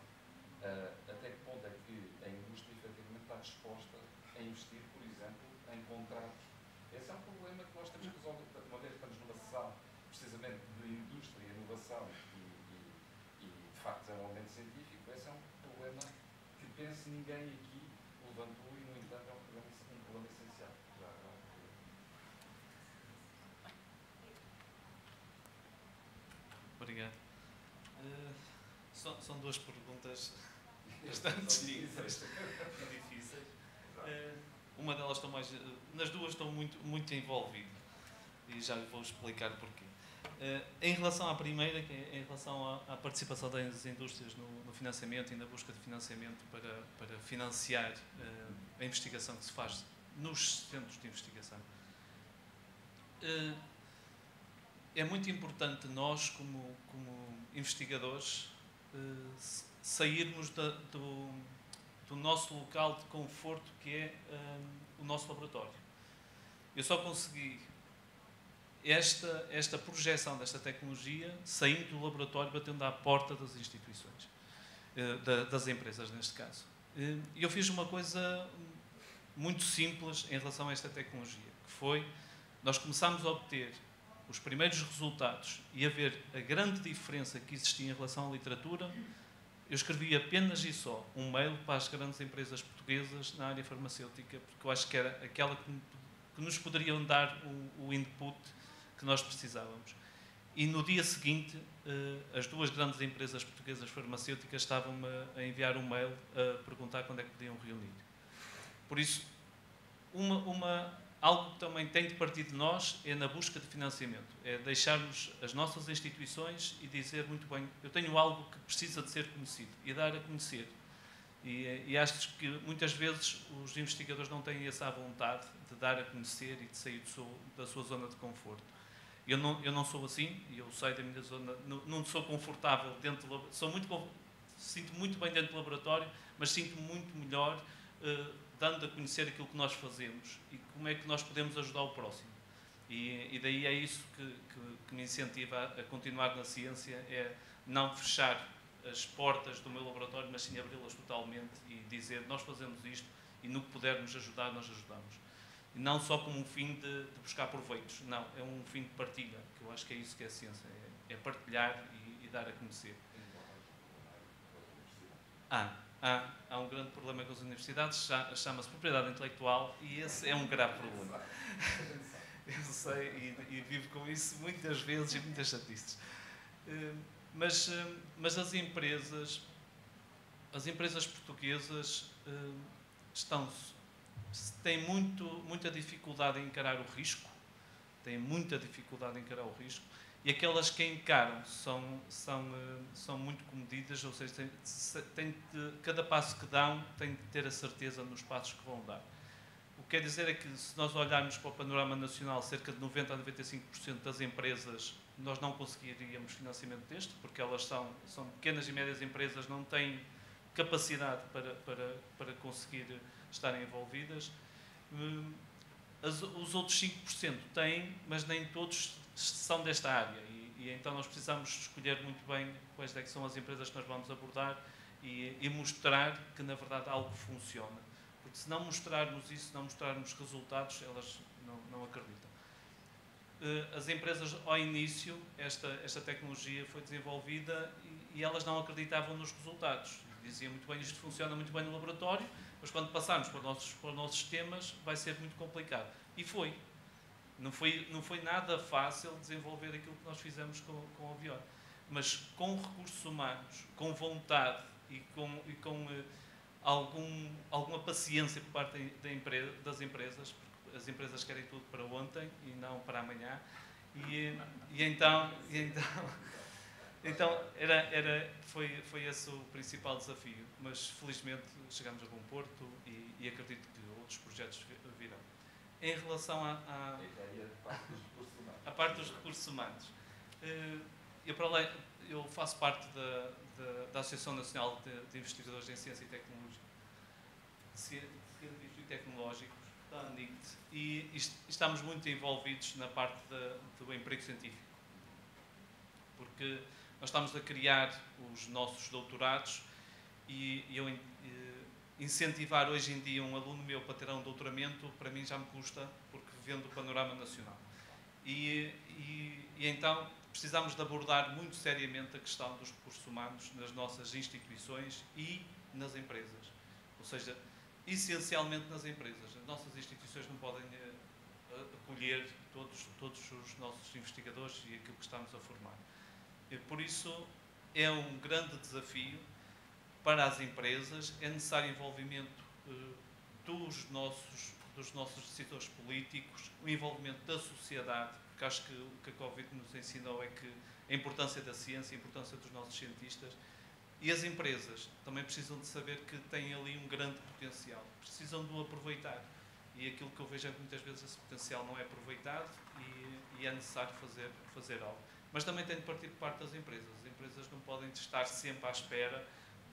[SPEAKER 1] até que ponto é que a indústria efetivamente está disposta a investir, por exemplo, em contratos. Esse é um problema que nós temos que resolver, uma vez que estamos numa sessão precisamente de indústria, inovação e de facto desenvolvimento científico. Esse é um problema que penso ninguém aqui levantou e, no entanto, é um problema essencial.
[SPEAKER 5] Obrigado. São duas perguntas bastante difíceis. Uma delas estou mais... Nas duas estou muito envolvido e já lhe vou explicar porquê. Em relação à primeira, que é em relação à participação das indústrias no financiamento e na busca de financiamento para financiar a investigação que se faz nos centros de investigação. É muito importante nós, como investigadores, sairmos do nosso local de conforto, que é o nosso laboratório. Eu só consegui esta projeção desta tecnologia saindo do laboratório, batendo à porta das instituições, das empresas neste caso. Eu fiz uma coisa muito simples em relação a esta tecnologia, que foi, nós começámos a obter os primeiros resultados e a ver a grande diferença que existia em relação à literatura. Eu escrevi apenas e só um mail para as grandes empresas portuguesas na área farmacêutica, porque eu acho que era aquela que nos poderiam dar o input que nós precisávamos. E no dia seguinte, as duas grandes empresas portuguesas farmacêuticas estavam-me a enviar um mail a perguntar quando é que podiam reunir. Por isso, algo que também tem de partir de nós é na busca de financiamento, é deixarmos as nossas instituições e dizer muito bem, eu tenho algo que precisa de ser conhecido e dar a conhecer. E acho que muitas vezes os investigadores não têm essa vontade de dar a conhecer e de sair da sua zona de conforto. Eu não sou assim, eu saio da minha zona, não sou confortável dentro do laboratório, sinto muito bem dentro do laboratório, mas sinto-me muito melhor dando a conhecer aquilo que nós fazemos e como é que nós podemos ajudar o próximo. E daí é isso que me incentiva a continuar na ciência, é não fechar as portas do meu laboratório, mas sim abri-las totalmente e dizer, nós fazemos isto e no que pudermos ajudar, nós ajudamos. E não só como um fim de buscar proveitos, não, é um fim de partilha, que eu acho que é isso que é a ciência, é partilhar e dar a conhecer. Há um grande problema com as universidades, chama-se propriedade intelectual e esse é um grave problema. Eu sei e vivo com isso muitas vezes e muitas chatices. Mas as empresas portuguesas têm muita dificuldade em encarar o risco, e aquelas que encaram são muito comedidas, ou seja, cada passo que dão têm de ter a certeza nos passos que vão dar. O que quer dizer é que, se nós olharmos para o panorama nacional, cerca de 90% a 95% das empresas, nós não conseguiríamos financiamento deste, porque elas são pequenas e médias empresas, não têm capacidade para conseguir estarem envolvidas. Os outros 5% têm, mas nem todos são desta área. E então nós precisamos escolher muito bem quais é que são as empresas que nós vamos abordar e mostrar que, na verdade, algo funciona. Porque se não mostrarmos isso, se não mostrarmos resultados, elas não acreditam. As empresas, ao início, esta tecnologia foi desenvolvida e elas não acreditavam nos resultados. Diziam muito bem, isto funciona muito bem no laboratório, mas quando passarmos para os nossos sistemas vai ser muito complicado. E foi. Não foi nada fácil desenvolver aquilo que nós fizemos com a Vior. Mas com recursos humanos, com vontade e com alguma paciência por parte das empresas, porque as empresas querem tudo para ontem e não para amanhã, então foi esse o principal desafio, mas felizmente chegamos a bom porto e acredito que outros projetos virão. Em relação à parte dos recursos humanos, eu faço parte da Associação Nacional de Investigadores em Ciência e Tecnológicos, da ANICT, e estamos muito envolvidos na parte do emprego científico, porque nós estamos a criar os nossos doutorados e incentivar hoje em dia um aluno meu para ter um doutoramento, para mim já me custa, porque vendo o panorama nacional. E então precisamos de abordar muito seriamente a questão dos recursos humanos nas nossas instituições e nas empresas. Ou seja, essencialmente nas empresas. As nossas instituições não podem acolher todos os nossos investigadores e aquilo que estamos a formar. E por isso é um grande desafio para as empresas, é necessário envolvimento dos nossos decisores políticos, o envolvimento da sociedade, porque acho que o que a Covid nos ensinou é que a importância da ciência, a importância dos nossos cientistas, e as empresas também precisam de saber que têm ali um grande potencial, precisam de o aproveitar. E aquilo que eu vejo é que muitas vezes esse potencial não é aproveitado e é necessário fazer algo. Mas também tem de partir por parte das empresas. As empresas não podem estar sempre à espera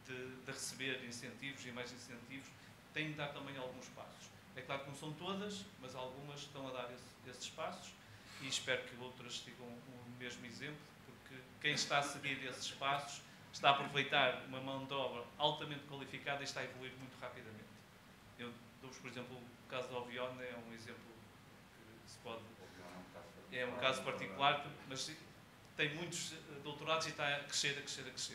[SPEAKER 5] de receber incentivos e mais incentivos, têm de dar também alguns passos. É claro que não são todas, mas algumas estão a dar esses passos e espero que outras sigam o mesmo exemplo, porque quem está a seguir esses passos está a aproveitar uma mão de obra altamente qualificada e está a evoluir muito rapidamente. Eu dou-vos, por exemplo, o caso da Oviona, é um exemplo que se pode... É um caso particular, mas tem muitos doutorados e está a crescer.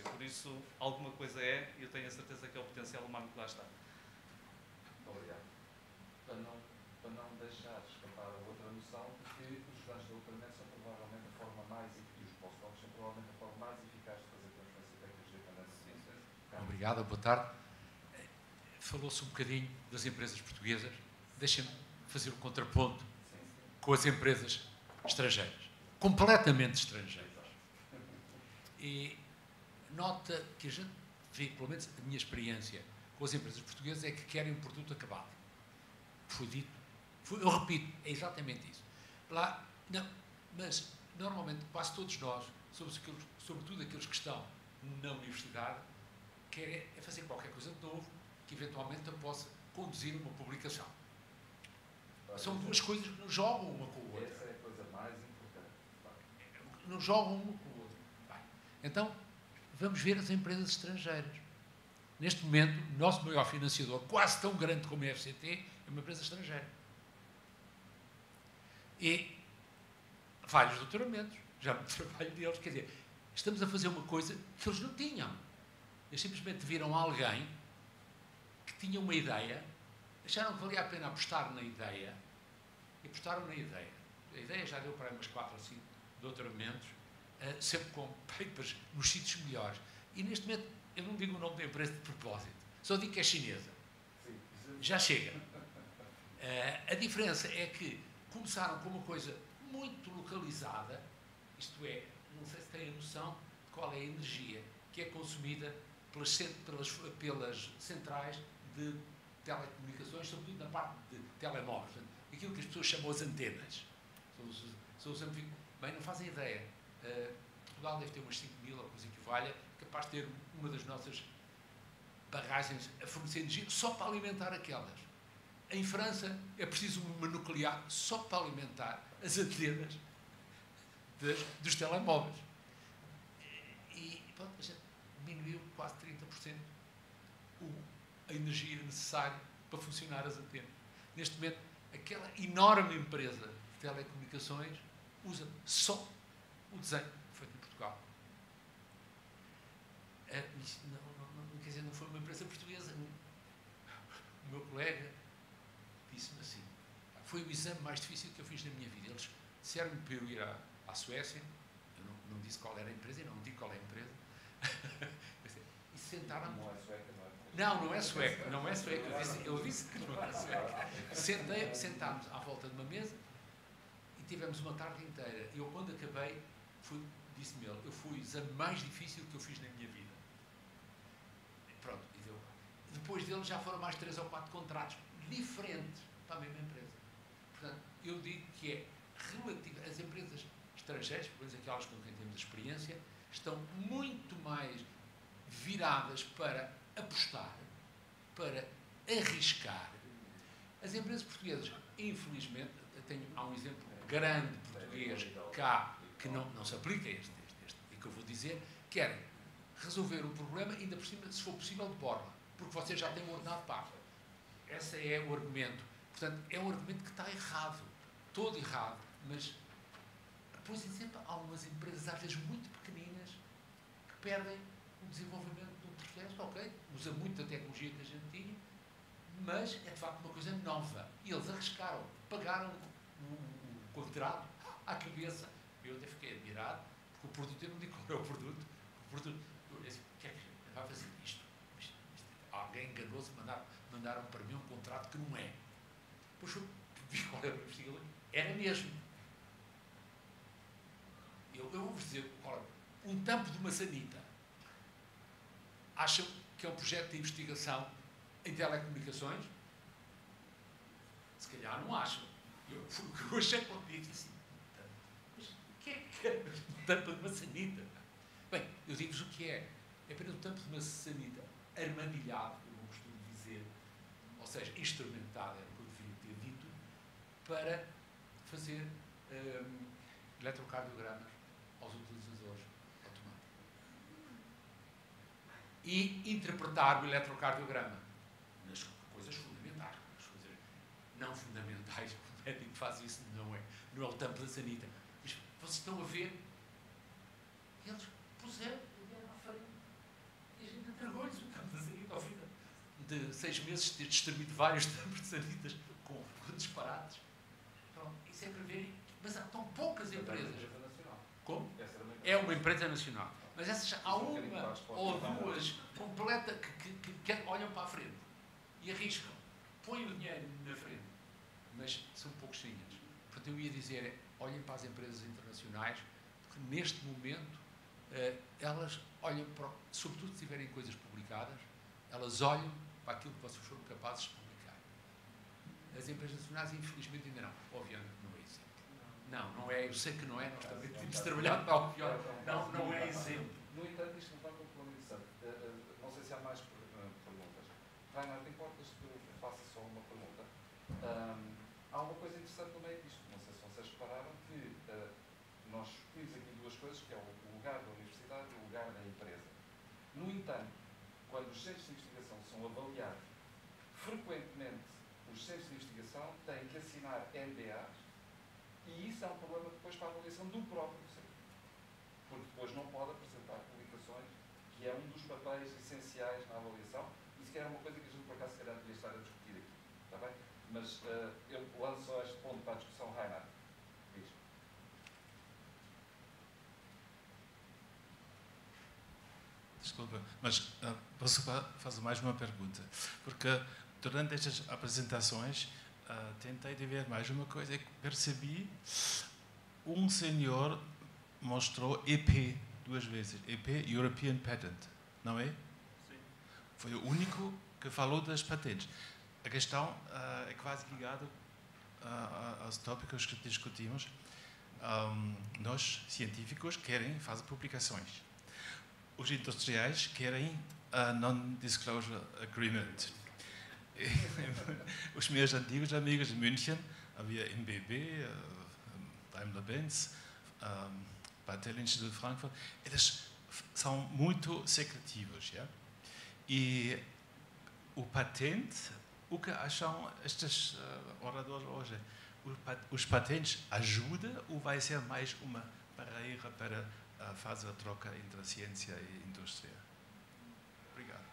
[SPEAKER 5] Por isso, alguma coisa é, e eu tenho a certeza que é o potencial humano que lá está.
[SPEAKER 1] Muito obrigado. Para não deixar escapar a outra noção de que os estudantes de doutoramento são provavelmente a forma mais eficaz, os pós-docs são provavelmente a forma mais eficaz de fazer transferência de tecnologia para a ciência.
[SPEAKER 9] Obrigado, boa tarde. Falou-se um bocadinho das empresas portuguesas. Deixem-me fazer um contraponto com as empresas estrangeiras, completamente estrangeiras. E nota que a gente vê, pelo menos a minha experiência com as empresas portuguesas, é que querem um produto acabado. Foi dito, eu repito, é exatamente isso. Lá, não, mas normalmente quase todos nós, sobretudo aqueles que estão na universidade, querem é fazer qualquer coisa de novo que eventualmente eu possa conduzir uma publicação. São duas coisas que não jogam uma com a outra.
[SPEAKER 1] Essa é a coisa mais importante.
[SPEAKER 9] Não jogam uma com a outra. Bem, então, vamos ver as empresas estrangeiras. Neste momento, o nosso maior financiador, quase tão grande como a FCT, é uma empresa estrangeira. E vários doutoramentos, já me trabalho deles, quer dizer, estamos a fazer uma coisa que eles não tinham. Eles simplesmente viram alguém que tinha uma ideia, acharam que valia a pena apostar na ideia, e apostaram na ideia. A ideia já deu para umas 4 ou 5 doutoramentos, sempre com papers nos sítios melhores. E neste momento, eu não digo o nome da empresa de propósito, só digo que é chinesa. Já chega. A diferença é que começaram com uma coisa muito localizada, isto é, não sei se têm a noção de qual é a energia que é consumida pelas centrais de telecomunicações, sobretudo na parte de telemóveis, aquilo que as pessoas chamam as antenas. São os bem, não fazem ideia. Portugal deve ter umas 5.000 ou coisa que valha, capaz de ter uma das nossas barragens a fornecer energia só para alimentar aquelas. Em França é preciso uma nuclear só para alimentar as antenas dos telemóveis. E pronto, a gente diminuiu quase 30% a energia necessária para funcionar as antenas. Neste momento, aquela enorme empresa de telecomunicações usa só o desenho feito em Portugal. Quer dizer, não foi uma empresa portuguesa. O meu colega disse-me assim, foi o exame mais difícil que eu fiz na minha vida. Eles disseram-me para eu ir à Suécia, eu não disse qual era a empresa, e não digo qual é a empresa, e sentaram-me...
[SPEAKER 1] Não é sueca, não é?
[SPEAKER 9] Não é sueca, não é sueca. Eu disse que não era sueca. Sentámos à volta de uma mesa e tivemos uma tarde inteira. Eu, quando acabei, disse-me ele, foi o exame mais difícil que eu fiz na minha vida. E pronto, e deu. Depois dele já foram mais 3 ou 4 contratos diferentes para a mesma empresa. Portanto, eu digo que é relativo. As empresas estrangeiras, pelo menos aquelas com quem temos experiência, estão muito mais viradas para apostar, para arriscar. As empresas portuguesas, infelizmente, há um exemplo grande português cá que não se aplica a este e que eu vou dizer, querem resolver o problema, ainda por cima, se for possível, de borla, porque vocês já têm o ordenado pago. Esse é o argumento. Portanto, é um argumento que está errado, todo errado, mas, por exemplo, há umas empresas, às vezes, muito pequeninas, que perdem o desenvolvimento de um processo, ok, usa muito a tecnologia que a gente tinha, mas é, de facto, uma coisa nova. E eles arriscaram, pagaram o contrato à cabeça. Eu até fiquei admirado, porque o produto, eu não digo qual é o produto, eu disse, o que é que vai fazer isto? Alguém enganou-se, mandaram para mim um contrato que não é. Depois eu vi qual era o sigla, era mesmo. Eu vou-vos dizer, olha, um tampo de maçanita. Acham que é um projeto de investigação em telecomunicações? Se calhar não acham. Eu achei quando disse assim, mas o que é um tampo de maçanita? Bem, eu digo-vos o que é. É apenas um tampo de maçanita armadilhado, como eu costumo dizer, ou seja, instrumentado, era o que eu devia ter dito, para fazer eletrocardiogramas aos utilizadores automáticos. E interpretar o eletrocardiograma nas coisas fundamentais, nas coisas não fundamentais. O médico que faz isso não é o tampo da sanita. Mas vocês estão a ver, eles puseram à frente e a gente entregou-lhes o tampo da sanita ao fim de 6 meses ter distribuído vários tampos de sanitas com disparates. Pronto, isso é para verem. Mas há tão poucas empresas. Como? É uma empresa nacional. Mas essas, há uma ou duas completa que olham para a frente e arriscam, põem o dinheiro na frente mas são pouquinhas. Portanto, eu ia dizer, olhem para as empresas internacionais, porque neste momento elas olham para, sobretudo se tiverem coisas publicadas, elas olham para aquilo que vocês foram capazes de publicar. As empresas nacionais, infelizmente, ainda não. Obviamente, não é exemplo. Não é, eu sei que não é, nós também temos trabalhado para o pior. Não é exemplo.
[SPEAKER 1] No entanto, isto não vai para um problema interessante. Não sei se há mais perguntas. Reinhard, importas que eu faça só uma pergunta? Há uma coisa interessante no meio disto. Não sei se vocês repararam que nós discutimos aqui duas coisas, que é o lugar da universidade e o lugar da empresa. No entanto, quando os centros de investigação são avaliados, frequentemente os centros de investigação têm que assinar NDAs e isso é um problema depois para a avaliação do próprio centro. Porque depois não pode apresentar publicações, que é um dos papéis essenciais na avaliação, e sequer é uma coisa que a gente por acaso se calhar devia estar a discutir aqui. Está bem? Mas eu lanço só este ponto para a discussão. Reinhard, diz.
[SPEAKER 8] Desculpa, mas posso fazer mais uma pergunta? Porque durante estas apresentações tentei de ver mais uma coisa que percebi. Um senhor mostrou EP 2 vezes, EP European Patent, não é? Sim. Foi o único que falou das patentes. A questão é quase ligada aos tópicos que discutimos. Nós, científicos, querem fazer publicações. Os industriais querem a Non-Disclosure Agreement. Os meus antigos amigos de München, havia MBB, Daimler-Benz, Battelle-Institut de Frankfurt, eles são muito secretivos. Yeah? E o patente, o que acham estes oradores hoje? Os patentes ajudam ou vai ser mais uma barreira para fazer a troca entre a ciência e a indústria? Obrigado.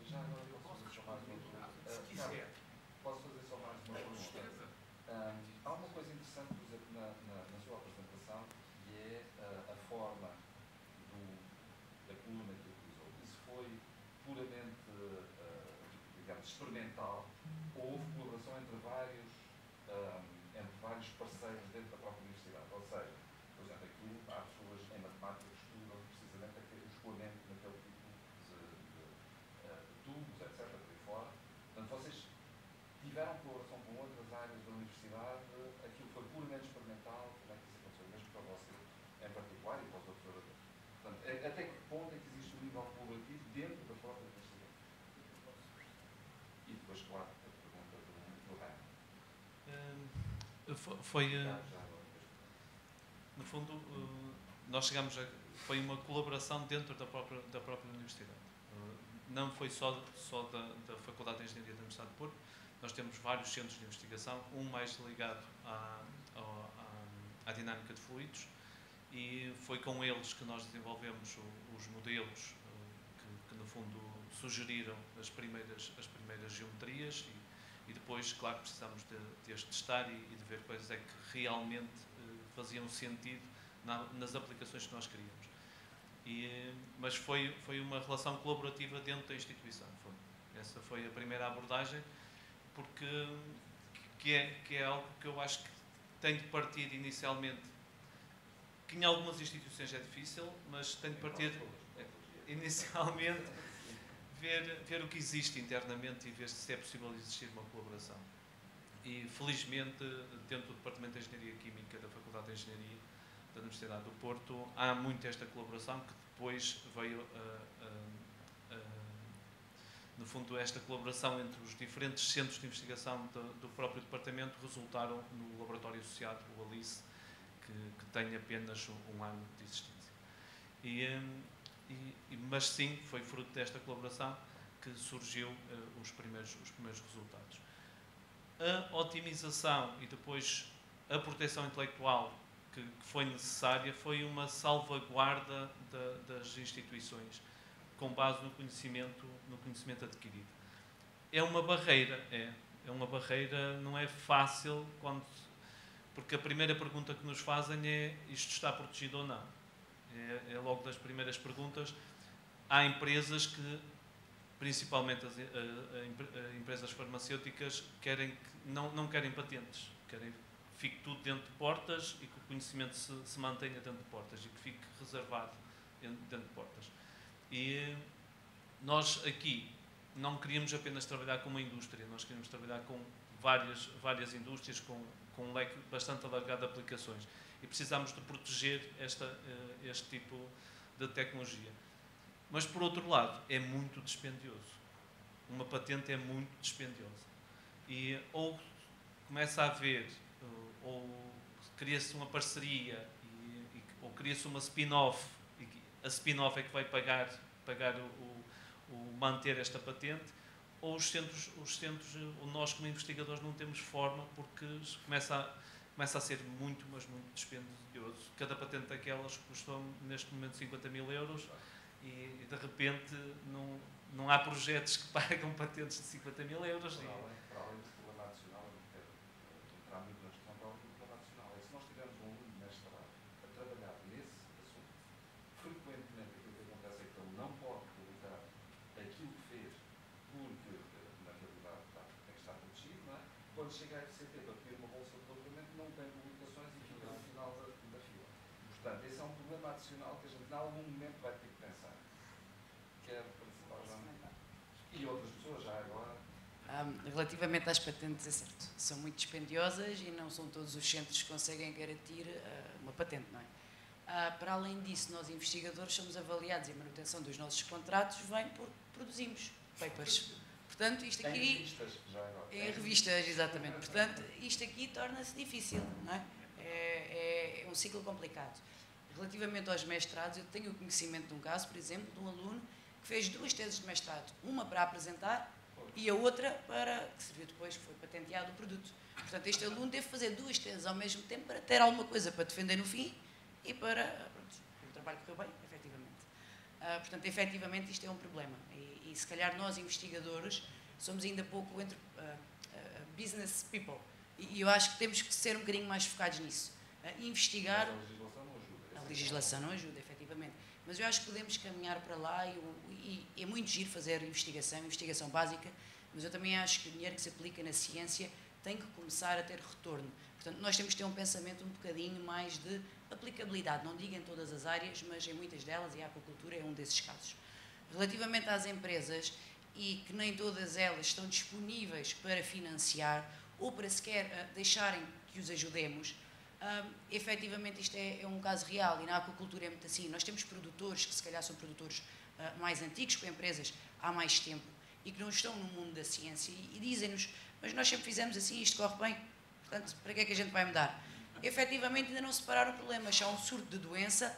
[SPEAKER 1] Já agora eu posso fazer só mais uma pergunta. Se quiser. Posso fazer só mais uma pergunta? Há uma coisa interessante, por exemplo, na sua apresentação, que é a forma da coluna que utilizou. Isso foi puramente, digamos, experimental, ou houve colaboração entre vários parceiros dentro da própria universidade? Ou seja, por exemplo, aquilo, há pessoas em matemática que estudam precisamente o escoamento naquele tipo de tubos, etc., por aí fora. Portanto, vocês tiveram colaboração com outras áreas da universidade, aquilo foi puramente experimental, como é que isso aconteceu, mesmo para vocês em particular e para os outros oradores? Portanto, até que ponto é que existe um nível colaborativo dentro da própria universidade? E depois, claro, a pergunta do Reinhard.
[SPEAKER 5] No fundo, nós chegamos foi uma colaboração dentro da própria universidade. Não foi só da Faculdade de Engenharia da Universidade de Porto. Nós temos vários centros de investigação, um mais ligado à dinâmica de fluidos, e foi com eles que nós desenvolvemos os modelos que no fundo sugeriram as primeiras geometrias, e depois, claro, precisamos de as testar e de ver quais é que realmente faziam sentido nas aplicações que nós queríamos. Mas foi uma relação colaborativa dentro da instituição. Essa foi a primeira abordagem, porque que é algo que eu acho que tem de partir inicialmente, que em algumas instituições é difícil, mas tem de partir inicialmente ver o que existe internamente e ver se é possível existir uma colaboração. E, felizmente, dentro do Departamento de Engenharia Química da Faculdade de Engenharia da Universidade do Porto, há muito esta colaboração, que depois veio, no fundo, esta colaboração entre os diferentes centros de investigação do próprio departamento resultaram no laboratório associado, o ALICE, que tem apenas um ano de existência. Mas sim, foi fruto desta colaboração que surgiu os primeiros resultados. A otimização e depois a proteção intelectual que foi necessária foi uma salvaguarda das instituições com base no conhecimento adquirido. É uma barreira, uma barreira, não é fácil, porque a primeira pergunta que nos fazem é: isto está protegido ou não? É logo das primeiras perguntas. Há empresas que principalmente as empresas farmacêuticas, não querem patentes, querem que fique tudo dentro de portas e que o conhecimento se mantenha dentro de portas e que fique reservado dentro de portas. E nós aqui não queríamos apenas trabalhar com uma indústria, nós queríamos trabalhar com várias indústrias, com um leque bastante alargado de aplicações. E precisamos de proteger este tipo de tecnologia. Mas, por outro lado, é muito dispendioso. Uma patente é muito dispendiosa. E ou começa a haver, ou cria-se uma parceria, ou cria-se uma spin-off, e a spin-off é que vai pagar o manter esta patente, ou os centros, ou nós como investigadores não temos forma, porque começa a ser muito, mas muito dispendioso. Cada patente daquelas custou neste momento 50 mil euros e de repente não há projetos que pagam patentes de 50 mil euros.
[SPEAKER 1] Para além do problema adicional, eu quero entrar muito na questão, para além do problema adicional, é se nós tivermos um aluno de mestrado a trabalhar nesse assunto, frequentemente aquilo que acontece é que ele não pode publicar aquilo que fez, porque na realidade tem que estar protegido, não é? Quando chega a FCT para pedir uma bolsa de doutoramento, não tem publicações e fica no final da fila. Portanto, esse é um problema adicional que a gente, em algum momento, vai ter que pensar. Quero participar já. E outras pessoas já agora.
[SPEAKER 4] Relativamente às patentes, é certo, são muito dispendiosas e não são todos os centros que conseguem garantir uma patente, não é? Para além disso, nós investigadores somos avaliados e a manutenção dos nossos contratos vem porque produzimos papers. Portanto, isto aqui...
[SPEAKER 1] Em revistas, já agora.
[SPEAKER 4] Em revistas, exatamente. Portanto, isto aqui torna-se difícil, não é? É um ciclo complicado. Relativamente aos mestrados, eu tenho o conhecimento de um caso, por exemplo, de um aluno que fez 2 teses de mestrado, uma para apresentar e a outra para, que serviu depois, que foi patenteado o produto. Portanto, este aluno teve que fazer 2 teses ao mesmo tempo para ter alguma coisa para defender no fim e para... Pronto, o trabalho correu bem, efetivamente. Portanto, efetivamente, isto é um problema. E se calhar nós, investigadores, somos ainda pouco entre business people. E eu acho que temos que ser um bocadinho mais focados nisso. Investigar...
[SPEAKER 1] A legislação não ajuda.
[SPEAKER 4] A legislação não ajuda, efetivamente. Mas eu acho que podemos caminhar para lá e é muito giro fazer investigação básica, mas eu também acho que o dinheiro que se aplica na ciência tem que começar a ter retorno. Portanto, nós temos que ter um pensamento um bocadinho mais de aplicabilidade, não digo em todas as áreas, mas em muitas delas, e a aquacultura é um desses casos. Relativamente às empresas, e que nem todas elas estão disponíveis para financiar ou para sequer deixarem que os ajudemos, efetivamente isto é um caso real e na aquacultura é muito assim. Nós temos produtores que se calhar são produtores mais antigos, com empresas há mais tempo e que não estão no mundo da ciência e dizem-nos, mas nós sempre fizemos assim, isto corre bem, portanto, para que é que a gente vai mudar? Efetivamente ainda não se separaram o problema, se há um surto de doença,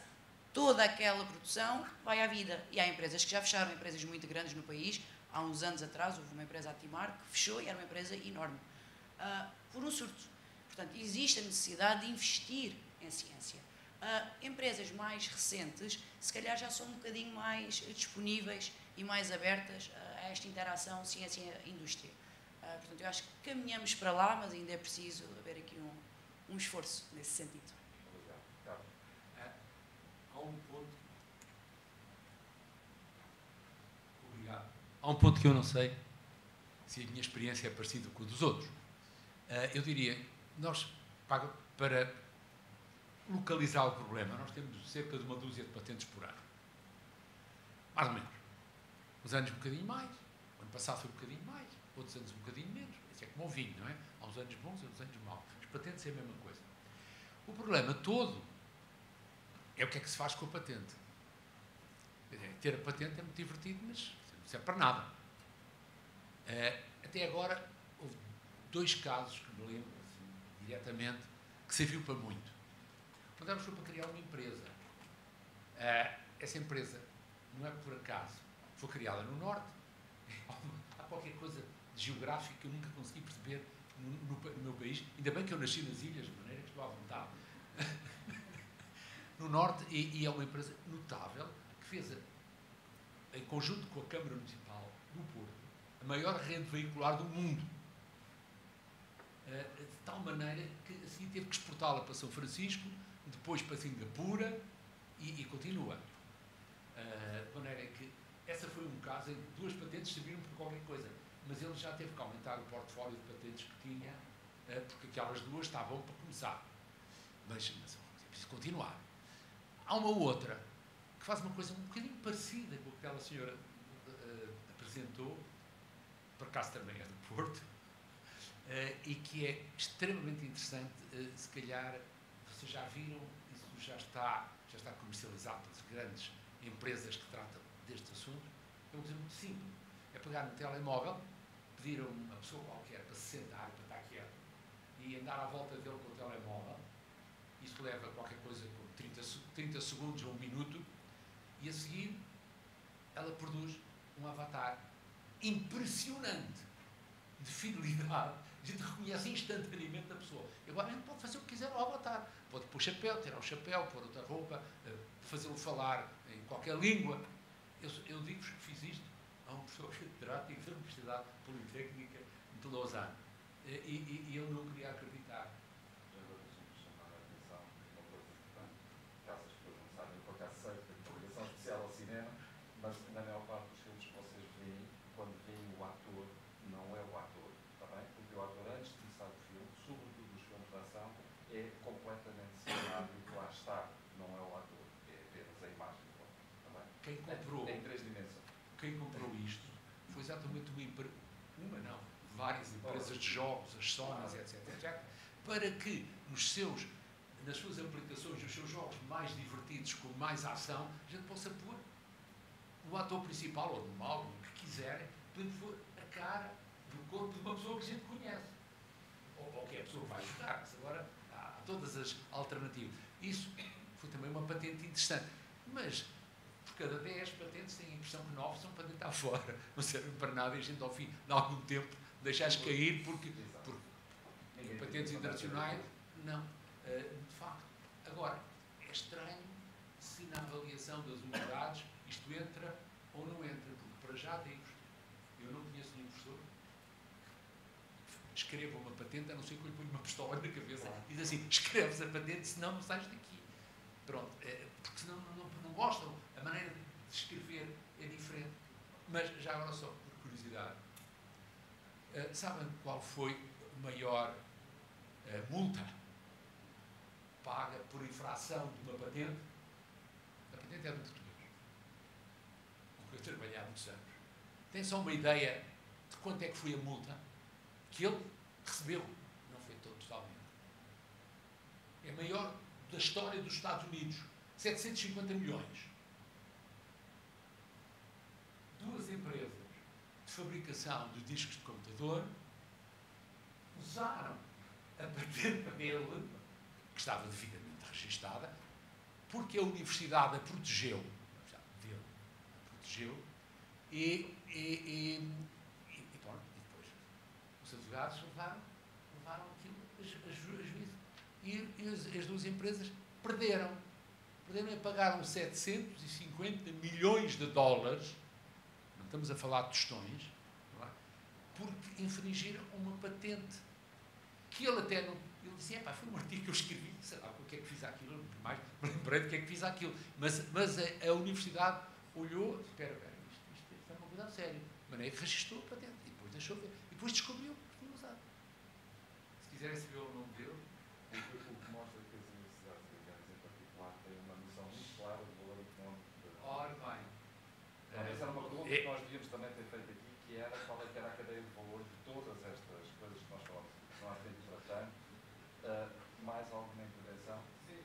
[SPEAKER 4] toda aquela produção vai à vida. E há empresas que já fecharam, empresas muito grandes no país. Há uns anos atrás houve uma empresa, a Timar, que fechou e era uma empresa enorme, por um surto. Portanto, existe a necessidade de investir em ciência. Empresas mais recentes, se calhar já são um bocadinho mais disponíveis e mais abertas a esta interação ciência-indústria. Portanto, eu acho que caminhamos para lá, mas ainda é preciso haver aqui um esforço nesse sentido.
[SPEAKER 1] Obrigado. Carlos.
[SPEAKER 9] Há um ponto... Obrigado. Há um ponto que eu não sei se a minha experiência é parecida com a dos outros. Eu diria, nós, para localizar o problema, nós temos cerca de 1 dúzia de patentes por ano. Mais ou menos. Uns anos um bocadinho mais, o ano passado foi um bocadinho mais, outros anos um bocadinho menos. Isso é como o vinho, não é? Há uns anos bons e outros anos maus. As patentes é a mesma coisa. O problema todo é o que é que se faz com a patente. Ter a patente é muito divertido, mas não serve para nada. Até agora, houve 2 casos que me lembro, assim, diretamente, que serviu para muito. Uma delas foi para criar uma empresa. Essa empresa, não é por acaso, foi criada no Norte. Há qualquer coisa de geográfico que eu nunca consegui perceber no meu país. Ainda bem que eu nasci nas ilhas, de maneira que estou à vontade. No Norte, e é uma empresa notável, que fez, em conjunto com a Câmara Municipal do Porto, a maior rede veicular do mundo. De tal maneira que assim teve que exportá-la para São Francisco, depois para Singapura e continua. De maneira que essa foi um caso em que 2 patentes serviram por qualquer coisa, mas ele já teve que aumentar o portfólio de patentes que tinha, porque aquelas 2 estavam para começar. Mas é preciso continuar. Há uma outra que faz uma coisa um bocadinho parecida com o que aquela senhora apresentou, por acaso também é do Porto, e que é extremamente interessante. Se calhar vocês já viram, isso já está comercializado pelas grandes empresas que tratam deste assunto. É uma coisa muito simples. É pegar no telemóvel, pedir a uma pessoa qualquer para se sentar, para estar quieto, e andar à volta dele com o telemóvel. Isto leva qualquer coisa com 30 segundos ou 1 minuto, e a seguir ela produz um avatar impressionante de fidelidade. A gente reconhece instantaneamente a pessoa. Agora a gente pode fazer o que quiser ao avatar. Pode pôr o chapéu, tirar o chapéu, pôr outra roupa, fazê-lo falar em qualquer língua. Eu digo-vos que fiz isto a um professor catedrático da Universidade Politécnica de Lausanne. E ele não queria acreditar.
[SPEAKER 1] Agora deixa-me chamar a atenção uma coisa importante. Caso as pessoas não sabem, eu por acaso sei que tenho ligação especial ao cinema, mas na maior parte dos filmes que vocês veem, quando veem o ator, não é o ator, está bem? Porque o ator, antes de começar o filme, sobretudo os filmes de ação, é completamente cenado e que lá está, não é o ator, é apenas a imagem. Está bem?
[SPEAKER 9] Quem comprou,
[SPEAKER 1] em 3 dimensões.
[SPEAKER 9] Quem comprou isto foi exatamente várias empresas de jogos, as Sonas, etc., para que nas suas aplicações, nos seus jogos mais divertidos, com mais ação, a gente possa pôr o ator principal, ou do mal, o que quiserem, podemos pôr a cara do corpo de uma pessoa que a gente conhece. Ou que é a pessoa que vai jogar. Agora há todas as alternativas. Isso foi também uma patente interessante. Mas, por cada 10 patentes, têm a impressão que 9 são para deitar fora. Não servem para nada e a gente, ao fim de algum tempo, deixas cair porque patentes internacionais, não. De facto. Agora, é estranho se na avaliação das unidades isto entra ou não entra, porque para já digo, eu não conheço nenhum professor que escreva uma patente, a não ser que eu lhe ponha uma pistola na cabeça e diz assim, escreves a patente, senão não sais daqui. Pronto, porque senão não gostam, a maneira de escrever é diferente. Mas já agora só, por curiosidade, sabem qual foi a maior multa paga por infração de uma patente? A patente é do português, com que eu trabalhei há muitos anos. Tem só uma ideia de quanto é que foi a multa que ele recebeu? Não foi totalmente. É a maior da história dos Estados Unidos. 750 milhões. 2 empresas de fabricação de discos de computador usaram a patente dele, que estava devidamente registada, porque a universidade a protegeu, e depois os advogados levaram aquilo a juízo. E as 2 empresas perderam e pagaram 750 milhões de dólares, não estamos a falar de tostões, não é? Porque infringiram uma patente que ele até não... Ele dizia, foi um artigo que eu escrevi, sei lá o que é que fiz aquilo, mais me lembrei do que é que fiz aquilo. Mas a universidade olhou, espera, isto é uma coisa a sério. De maneira que registrou a patente e depois deixou ver. E depois descobriu que tinha usado. Se quiserem saber o nome dele...
[SPEAKER 1] O que mostra que as universidades americanas em particular têm uma noção muito clara do valor económico.
[SPEAKER 9] Ora bem.
[SPEAKER 1] Essa era uma pergunta que nós devíamos também ter feito aqui, que era qual é que era a cadeia de valor de todas estas coisas que nós falamos. Não há tempo para tanto. Mais alguma intervenção? Sim,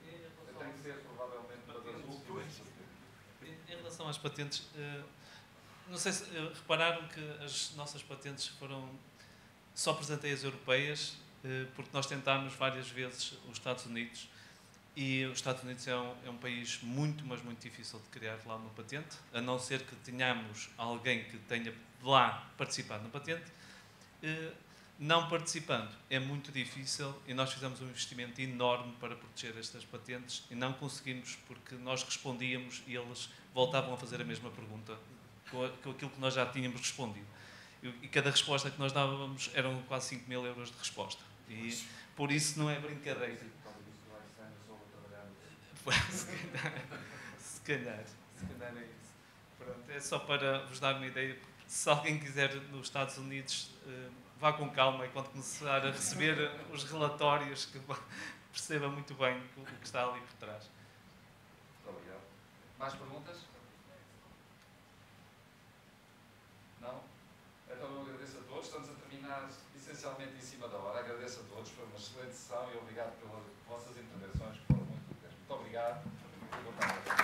[SPEAKER 1] tem que ser provavelmente uma das últimas.
[SPEAKER 5] Em relação às patentes, não sei se repararam que as nossas patentes foram só presenteias europeias, porque nós tentámos várias vezes os Estados Unidos, e os Estados Unidos é um país muito, mas muito difícil de criar lá uma patente, a não ser que tenhamos alguém que tenha lá participado na patente. Não participando é muito difícil, e nós fizemos um investimento enorme para proteger estas patentes e não conseguimos, porque nós respondíamos e eles voltavam a fazer a mesma pergunta com aquilo que nós já tínhamos respondido. E cada resposta que nós dávamos eram quase 5 mil euros de resposta. E por isso não é brincadeira. Se calhar é isso. Pronto, é só para vos dar uma ideia. Se alguém quiser nos Estados Unidos, vá com calma e quando começar a receber os relatórios, que perceba muito bem o que está ali por trás.
[SPEAKER 1] Muito obrigado. Mais perguntas? Não? Então eu agradeço a todos. Estamos a terminar essencialmente em cima da hora. Agradeço a todos. Foi uma excelente sessão e obrigado pelas vossas intervenções, que foram muito úteis. Muito obrigado. Boa tarde.